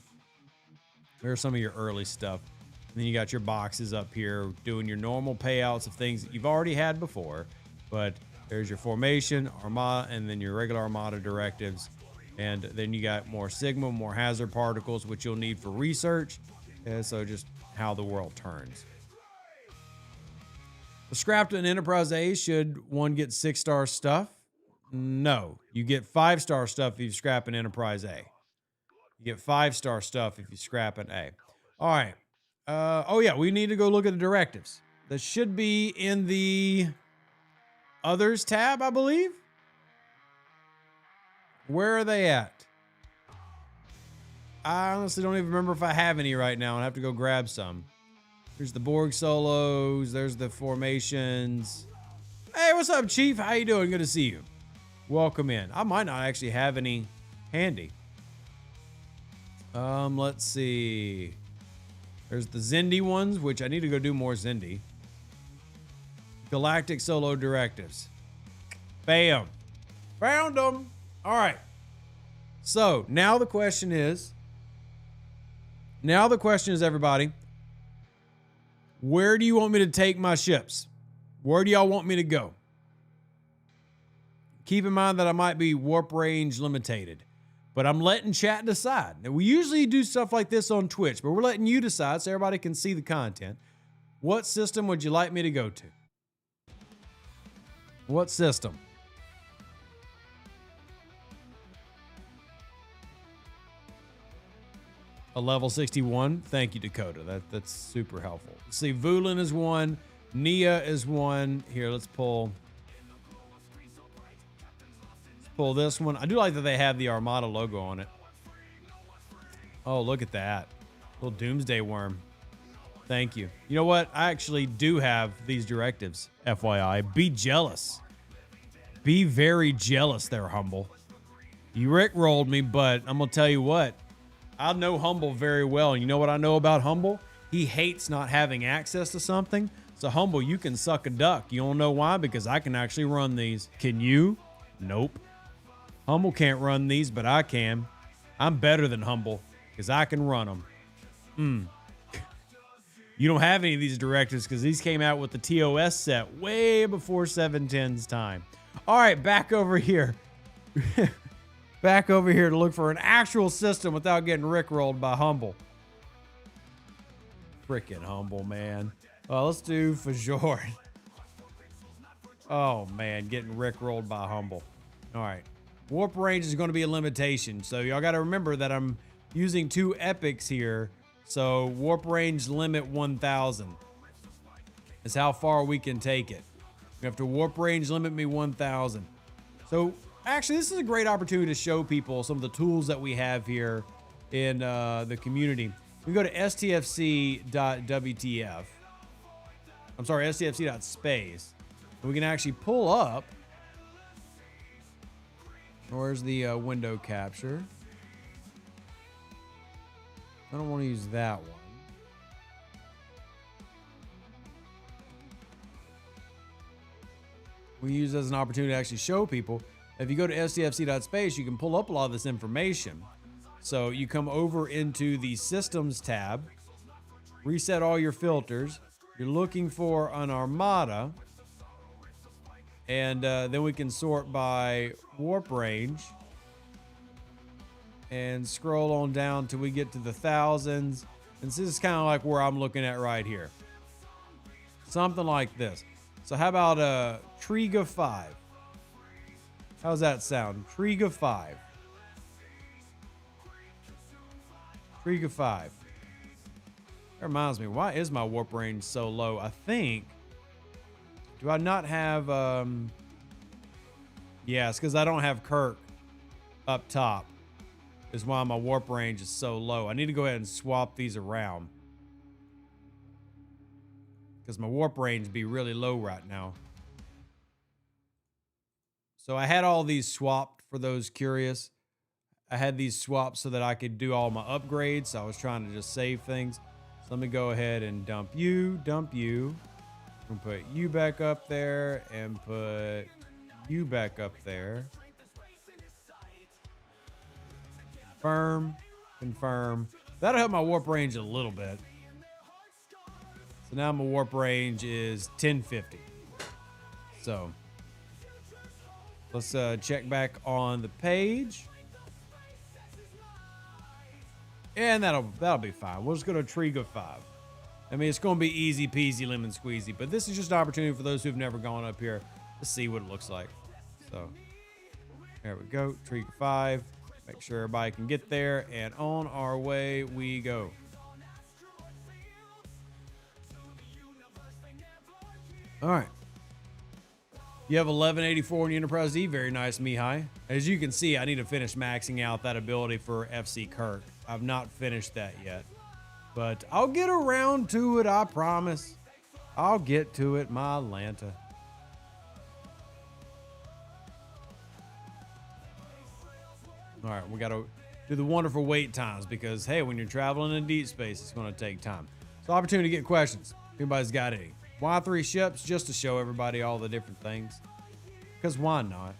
There's some of your early stuff. And then you got your boxes up here doing your normal payouts of things that you've already had before. But there's your formation, Armada, and then your regular Armada directives. And then you got more Sigma, more hazard particles, which you'll need for research. And so just how the world turns. The scrapped in Enterprise A, should one get 6-star stuff? No. You get 5-star stuff if you scrap an Enterprise A. You get 5-star stuff if you scrap an A. All right. Oh, yeah. We need to go look at the directives. That should be in the Others tab, I believe. Where are they at? I honestly don't even remember if I have any right now. I have to go grab some. There's the Borg solos. There's the formations. Hey, what's up, Chief? How you doing? Good to see you. Welcome in. I might not actually have any handy. Let's see. There's the Zindi ones, which I need to go do more Zindi. Galactic solo directives. Bam. Found them. All right. So now the question is, everybody, where do you want me to take my ships? Where do y'all want me to go? Keep in mind that I might be warp range limited, but I'm letting chat decide. Now, we usually do stuff like this on Twitch, but we're letting you decide so everybody can see the content. What system would you like me to go to? What system? A level 61. Thank you, Dakota. That's super helpful. See, Vulin is one. Nia is one. Here, let's pull this one. I do like that they have the Armada logo on it. Oh, look at that. Little Doomsday Worm. Thank you. You know what? I actually do have these directives, FYI. Be jealous. Be very jealous there, Humble. You rickrolled me, but I'm going to tell you what. I know Humble very well. And you know what I know about Humble? He hates not having access to something. So, Humble, you can suck a duck. You don't know why? Because I can actually run these. Can you? Nope. Humble can't run these, but I can. I'm better than Humble because I can run them. You don't have any of these directives because these came out with the TOS set way before 710's time. All right, back over here. Back over here to look for an actual system without getting rickrolled by Humble. Freaking Humble, man. Let's do Fajor. Oh, man, getting rickrolled by Humble. All right. Warp range is going to be a limitation, so y'all got to remember that I'm using 2 epics here. So warp range limit 1,000 is how far we can take it. You have to warp range limit me 1,000. So actually, this is a great opportunity to show people some of the tools that we have here in the community. We go to stfc.wtf. I'm sorry, stfc.space. And we can actually pull up. Where's the window capture? I don't want to use that one. We use it as an opportunity to actually show people. If you go to stfc.space, you can pull up a lot of this information. So you come over into the Systems tab, reset all your filters. You're looking for an Armada. And then we can sort by warp range. And scroll on down till we get to the thousands. And this is kind of like where I'm looking at right here. Something like this. So how about Triga 5? How's that sound? Triga 5. Triga 5. That reminds me, why is my warp range so low? I think, do I not have, yeah, it's because I don't have Kirk up top. Is why my warp range is so low. I need to go ahead and swap these around because my warp range be really low right now. So I had all these swapped for those curious. I had these swapped so that I could do all my upgrades. So I was trying to just save things. So let me go ahead and dump you. I'm gonna put you back up there and put you back up there. Confirm. That'll help my warp range a little bit. So now my warp range is 1050. So let's check back on the page. And that'll be fine. We'll just go to Triga 5. I mean, it's going to be easy peasy lemon squeezy, but this is just an opportunity for those who've never gone up here to see what it looks like. So there we go, Triga 5. Make sure everybody can get there, and on our way we go. All right. You have 1184 in the Enterprise D. Very nice, Mihai. As you can see, I need to finish maxing out that ability for FC Kirk. I've not finished that yet, but I'll get around to it, I promise. I'll get to it, my Lanta. All right, we got to do the wonderful wait times because, hey, when you're traveling in deep space, it's going to take time. So, opportunity to get questions. If anybody's got any. Why 3 ships? Just to show everybody all the different things. Because why not?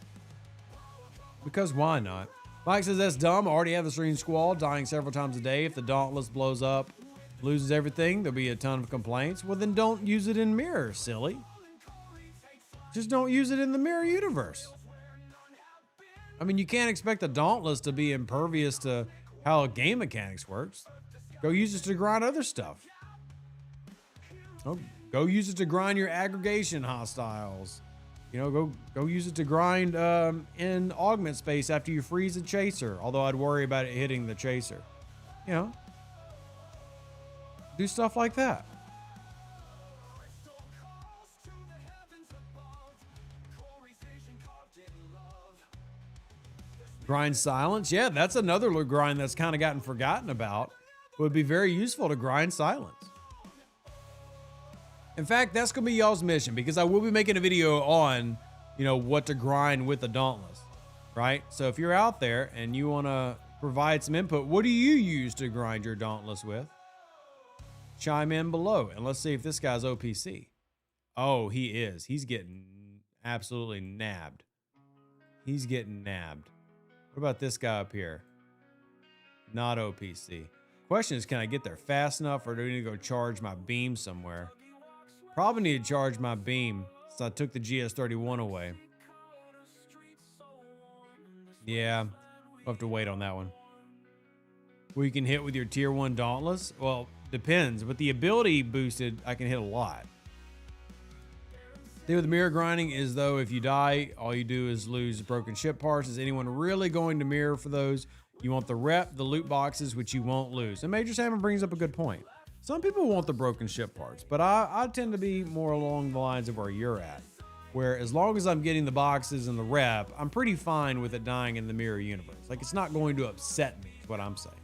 Because why not? Mike says, that's dumb. I already have the Serene Squall dying several times a day. If the Dauntless blows up, loses everything, there'll be a ton of complaints. Well, then don't use it in Mirror, silly. Just don't use it in the Mirror universe. I mean, you can't expect the Dauntless to be impervious to how game mechanics works. Go use it to grind other stuff. Go use it to grind your aggregation hostiles. You know, go use it to grind in augment space after you freeze a chaser. Although I'd worry about it hitting the chaser. You know, do stuff like that. Grind silence. Yeah, that's another grind that's kind of gotten forgotten about. Would be very useful to grind silence. In fact, that's going to be y'all's mission because I will be making a video on, you know, what to grind with the Dauntless, right? So if you're out there and you want to provide some input, what do you use to grind your Dauntless with? Chime in below and let's see if this guy's OPC. Oh, he is. He's getting absolutely nabbed. He's getting nabbed. What about this guy up here? Not OPC. Question is, can I get there fast enough, or do I need to go charge my beam somewhere? Probably need to charge my beam, so I took the GS31 away. Yeah, we'll have to wait on that one. Well, you can hit with your tier 1 Dauntless? Well, depends, but the ability boosted, I can hit a lot. The thing with mirror grinding is, though, if you die, all you do is lose broken ship parts. Is anyone really going to mirror for those? You want the rep, the loot boxes, which you won't lose. And Major Salmon brings up a good point. Some people want the broken ship parts, but I tend to be more along the lines of where you're at, where as long as I'm getting the boxes and the rep, I'm pretty fine with it dying in the mirror universe. Like, it's not going to upset me, is what I'm saying.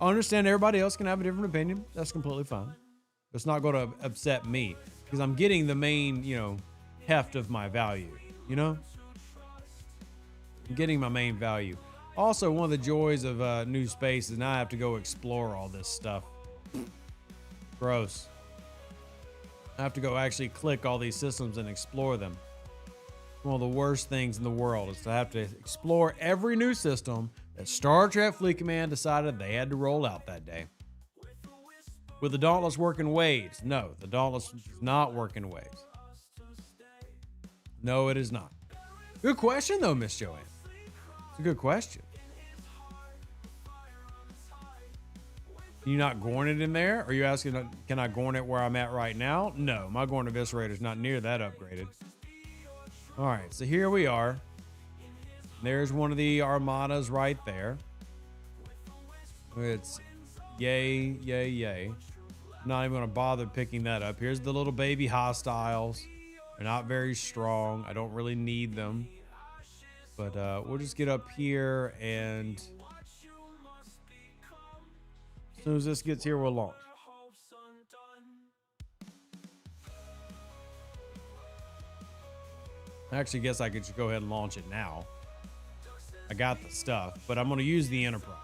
I understand everybody else can have a different opinion. That's completely fine. It's not going to upset me because I'm getting the main, heft of my value, I'm getting my main value. Also, one of the joys of new space is now I have to go explore all this stuff. Gross. I have to go actually click all these systems and explore them. One of the worst things in the world is to have to explore every new system that Star Trek Fleet Command decided they had to roll out that day. Will the Dauntless work in waves? No, the Dauntless does not work in waves. No, it is not. Good question, though, Miss Joanne. It's a good question. Can you not Gorn it in there? Are you asking, can I Gorn it where I'm at right now? No, my Gorn Eviscerator's not near that upgraded. All right, so here we are. There's one of the Armadas right there. It's yay, yay, yay. I'm not even going to bother picking that up. Here's the little baby hostiles. They're not very strong. I don't really need them. But we'll just get up here, and as soon as this gets here, we'll launch. I actually guess I could just go ahead and launch it now. I got the stuff, but I'm going to use the Enterprise.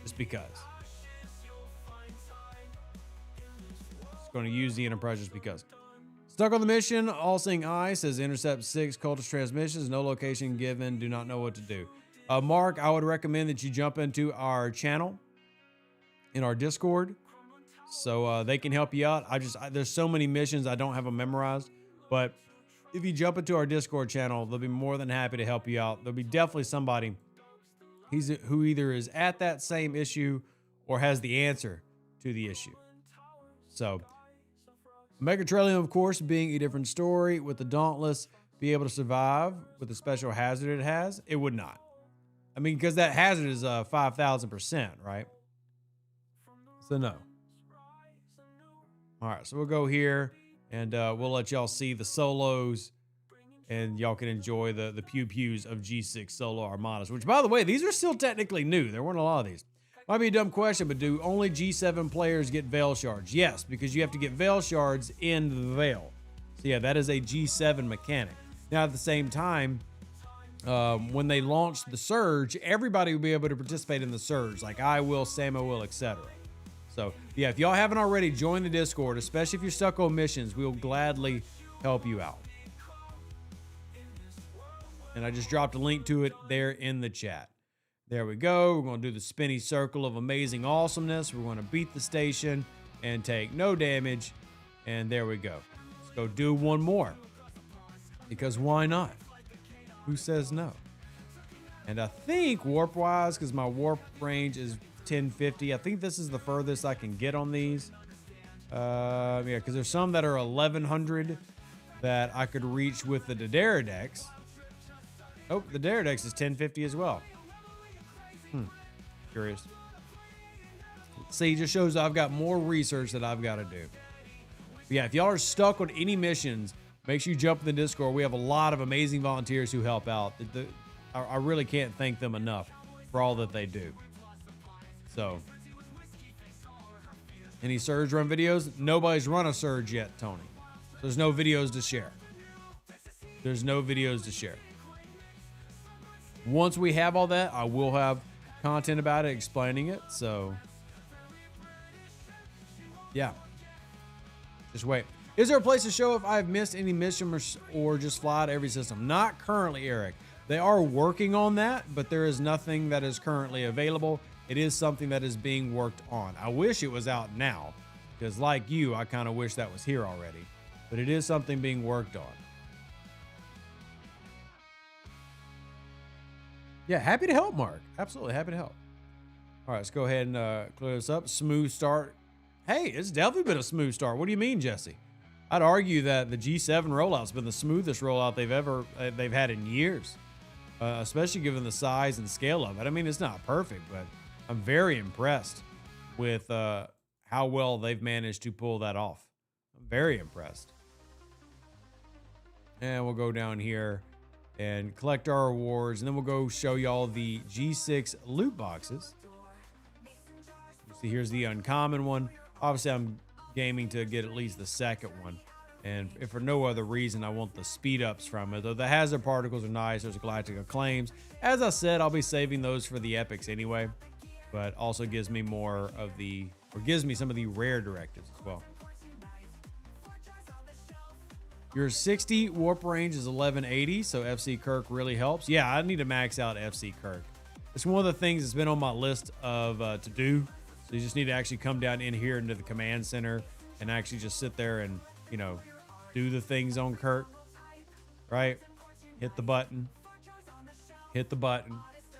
Just because. Just going to use the Enterprise just because. Stuck on the mission, All Seeing Eye says intercept 6 cultist transmissions, no location given, do not know what to do. Mark, I would recommend that you jump into our channel in our Discord so they can help you out. There's so many missions, I don't have them memorized, but if you jump into our Discord channel, they'll be more than happy to help you out. There'll be definitely somebody who either is at that same issue or has the answer to the issue. So, Megatrellium, of course, being a different story. With the Dauntless be able to survive with the special hazard it has? It would not. I mean, because that hazard is 5,000%, right? So no. All right, so we'll go here, and we'll let y'all see the solos, and y'all can enjoy the pew-pews of G6 solo Armadas, which, by the way, these are still technically new. There weren't a lot of these. Might be a dumb question, but do only G7 players get Veil Shards? Yes, because you have to get Veil Shards in the Veil. So yeah, that is a G7 mechanic. Now, at the same time, when they launch the Surge, everybody will be able to participate in the Surge, like I will, Samo will, etc. So yeah, if y'all haven't already, join the Discord, especially if you're stuck on missions. We'll gladly help you out. And I just dropped a link to it there in the chat. There we go. We're going to do the spinny circle of amazing awesomeness. We're going to beat the station and take no damage. And there we go. Let's go do one more. Because why not? Who says no? And I think warp-wise, because my warp range is 1050, I think this is the furthest I can get on these. Yeah, because there's some that are 1100 that I could reach with the Daedalus. Oh, the Daedalus is 1050 as well. Curious. See, just shows I've got more research that I've got to do. But yeah, if y'all are stuck on any missions, make sure you jump in the Discord. We have a lot of amazing volunteers who help out. I really can't thank them enough for all that they do. So, any Surge run videos? Nobody's run a Surge yet, Tony. There's no videos to share. There's no videos to share. Once we have all that, I will have content about it, explaining it. So, yeah. Just wait. Is there a place to show if I've missed any mission or just fly to every system? Not currently, Eric. They are working on that, but there is nothing that is currently available. it is something that is being worked on. I wish it was out now, because like you, I kind of wish that was here already. But it is something being worked on. Yeah, happy to help, Mark. Absolutely happy to help. All right, let's go ahead and clear this up. Smooth start. Hey, it's definitely been a smooth start. What do you mean, Jesse? I'd argue that the G7 rollout's been the smoothest rollout they've had in years, especially given the size and scale of it. I mean, it's not perfect, but I'm very impressed with how well they've managed to pull that off. I'm very impressed. And we'll go down here and collect our rewards, and then we'll go show y'all the G6 loot boxes. You see, here's the uncommon one. Obviously, I'm gaming to get at least the second one, and if for no other reason, I want the speed ups from it. Though the hazard particles are nice, there's galactic acclaims. As I said, I'll be saving those for the epics anyway, but also gives me more of the, or gives me some of the rare directives as well. Your 60 warp range is 1180, so FC Kirk really helps. Yeah, I need to max out FC Kirk. It's one of the things that's been on my list of to do. So you just need to actually come down in here into the command center and actually just sit there and, you know, do the things on Kirk, right? Hit the button, you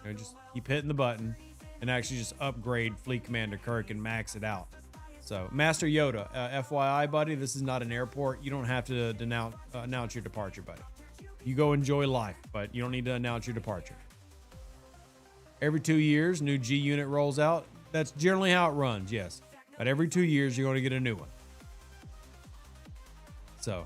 know, just keep hitting the button and actually just upgrade Fleet Commander Kirk and max it out. So, Master Yoda, FYI, buddy, this is not an airport. You don't have to announce your departure, buddy. You go enjoy life, but you don't need to announce your departure. Every 2 years, new G unit rolls out. That's generally how it runs, yes. But every 2 years, you're going to get a new one. So,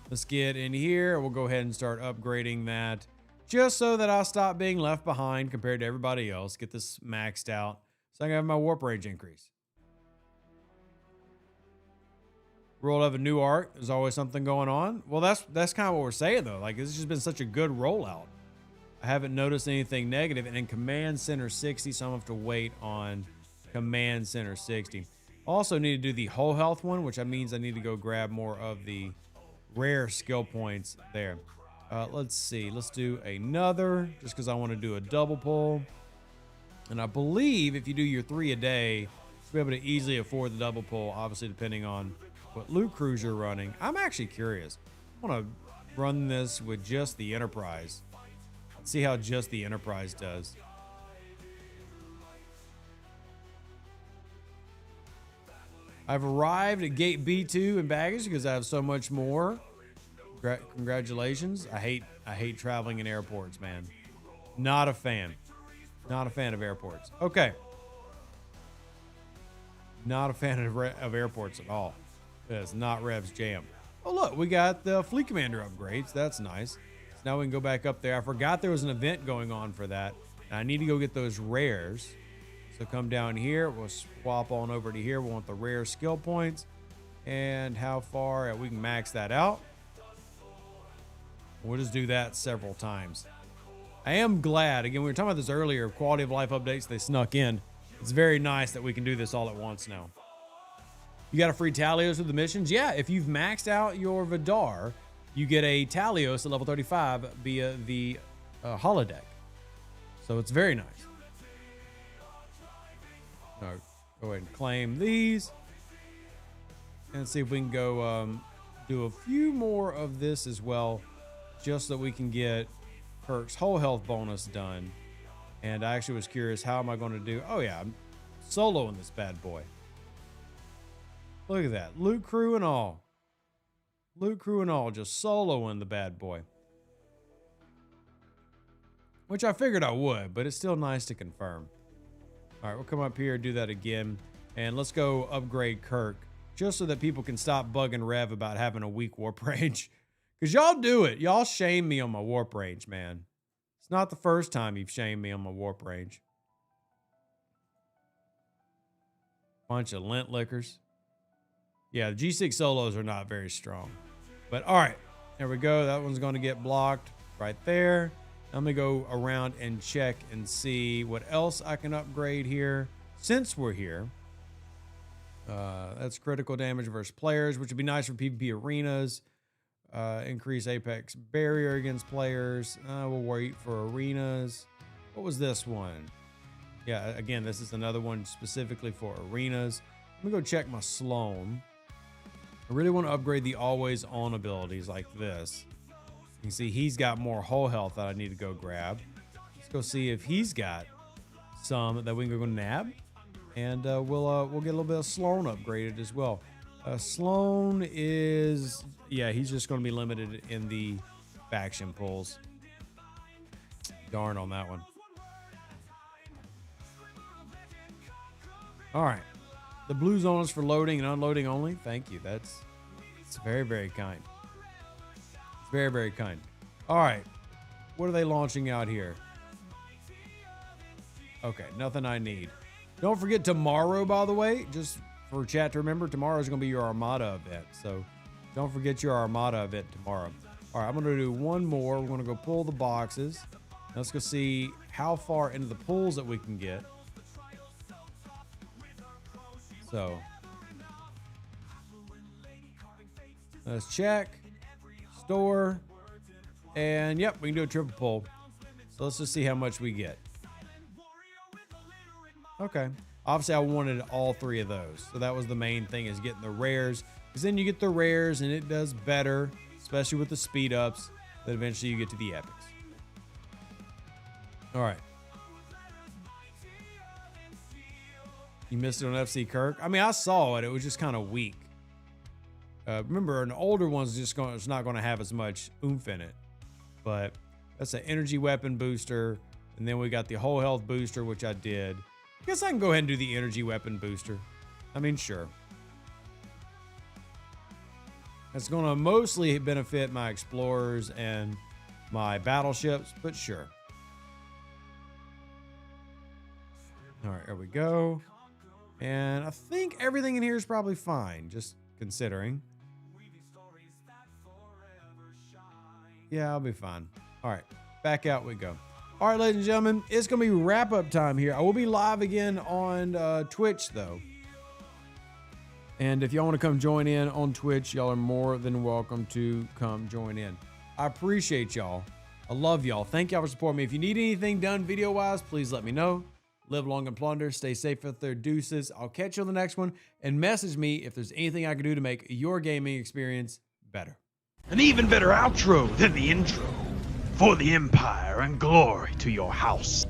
let's get in here. We'll go ahead and start upgrading that, just so that I'll stop being left behind compared to everybody else. Get this maxed out so I can have my warp range increase. Roll of a new art. There's always something going on. Well, that's kind of what we're saying, though. Like, this has just been such a good rollout. I haven't noticed anything negative. And in Command Center 60, so I'm going to have to wait on Command Center 60. Also need to do the whole health one, which means I need to go grab more of the rare skill points there. Let's see. Let's do another, just because I want to do a double pull. And I believe if you do your 3 a day, you'll be able to easily afford the double pull, obviously depending on what loot crews you're running. I'm actually curious. I want to run this with just the Enterprise. Let's see how just the Enterprise does. I've arrived at gate B2 in baggage because I have so much more. Congratulations. I hate traveling in airports, man. Not a fan. Not a fan of airports. Okay. Not a fan of airports at all. It's not Rev's jam. Oh, look, we got the Fleet Commander upgrades. That's nice. So now we can go back up there. I forgot there was an event going on for that. And I need to go get those rares. So come down here. We'll swap on over to here. We want the rare skill points. And how far? We can max that out. We'll just do that several times. I am glad, again, we were talking about this earlier, quality of life updates they snuck in. It's very nice that we can do this all at once now. You got a free Talios with the missions? Yeah, if you've maxed out your Vidar, you get a Talios at level 35 via the holodeck. So it's very nice. All right, go ahead and claim these. And see if we can go do a few more of this as well, just so we can get Kirk's whole health bonus done. And I actually was curious, how am I going to do? Oh yeah, I'm soloing this bad boy. Look at that, loot crew and all. Loot crew and all, just soloing the bad boy. Which I figured I would, but it's still nice to confirm. All right, we'll come up here, do that again. And let's go upgrade Kirk, just so that people can stop bugging Rev about having a weak warp range. Because y'all do it. Y'all shame me on my warp range, man. It's not the first time you've shamed me on my warp range. Bunch of lint lickers. Yeah, the G6 solos are not very strong. But all right, there we go. That one's going to get blocked right there. I'm going to go around and check and see what else I can upgrade here since we're here. That's critical damage versus players, which would be nice for PvP arenas. Increase Apex barrier against players. We'll wait for arenas. What was this one? Yeah, again, this is another one specifically for arenas. Let me go check my Sloan. I really want to upgrade the always on abilities like this. You can see he's got more whole health that I need to go grab. Let's go see if he's got some that we can go nab. And we'll get a little bit of Sloan upgraded as well. Sloan is, yeah, he's just going to be limited in the faction pulls. Darn on that one. All right. The blue zone is for loading and unloading only. Thank you. It's very, very kind. It's very, very kind. All right. What are they launching out here? Okay, nothing I need. Don't forget tomorrow, by the way, just for chat to remember, tomorrow is going to be your Armada event. So don't forget your Armada event tomorrow. All right, I'm going to do one more. We're going to go pull the boxes. Let's go see how far into the pulls that we can get. So let's check, store, and yep, we can do a triple pull. So let's just see how much we get. Okay. Obviously, I wanted all three of those. So that was the main thing, is getting the rares. Because then you get the rares and it does better, especially with the speed ups. Then eventually you get to the epics. All right. You missed it on FC Kirk. I mean, I saw it. It was just kind of weak. Remember, an older one's it's not going to have as much oomph in it. But that's an energy weapon booster. And then we got the whole health booster, which I did. I guess I can go ahead and do the energy weapon booster. I mean, sure. It's going to mostly benefit my explorers and my battleships, but sure. All right, there we go. And I think everything in here is probably fine, just considering. Yeah, I'll be fine. All right, back out we go. All right, ladies and gentlemen, it's going to be wrap-up time here. I will be live again on Twitch, though. And if y'all want to come join in on Twitch, y'all are more than welcome to come join in. I appreciate y'all. I love y'all. Thank y'all for supporting me. If you need anything done video-wise, please let me know. Live long and plunder. Stay safe out there, deuces. I'll catch you on the next one. And message me if there's anything I can do to make your gaming experience better. An even better outro than the intro. For the Empire and glory to your house.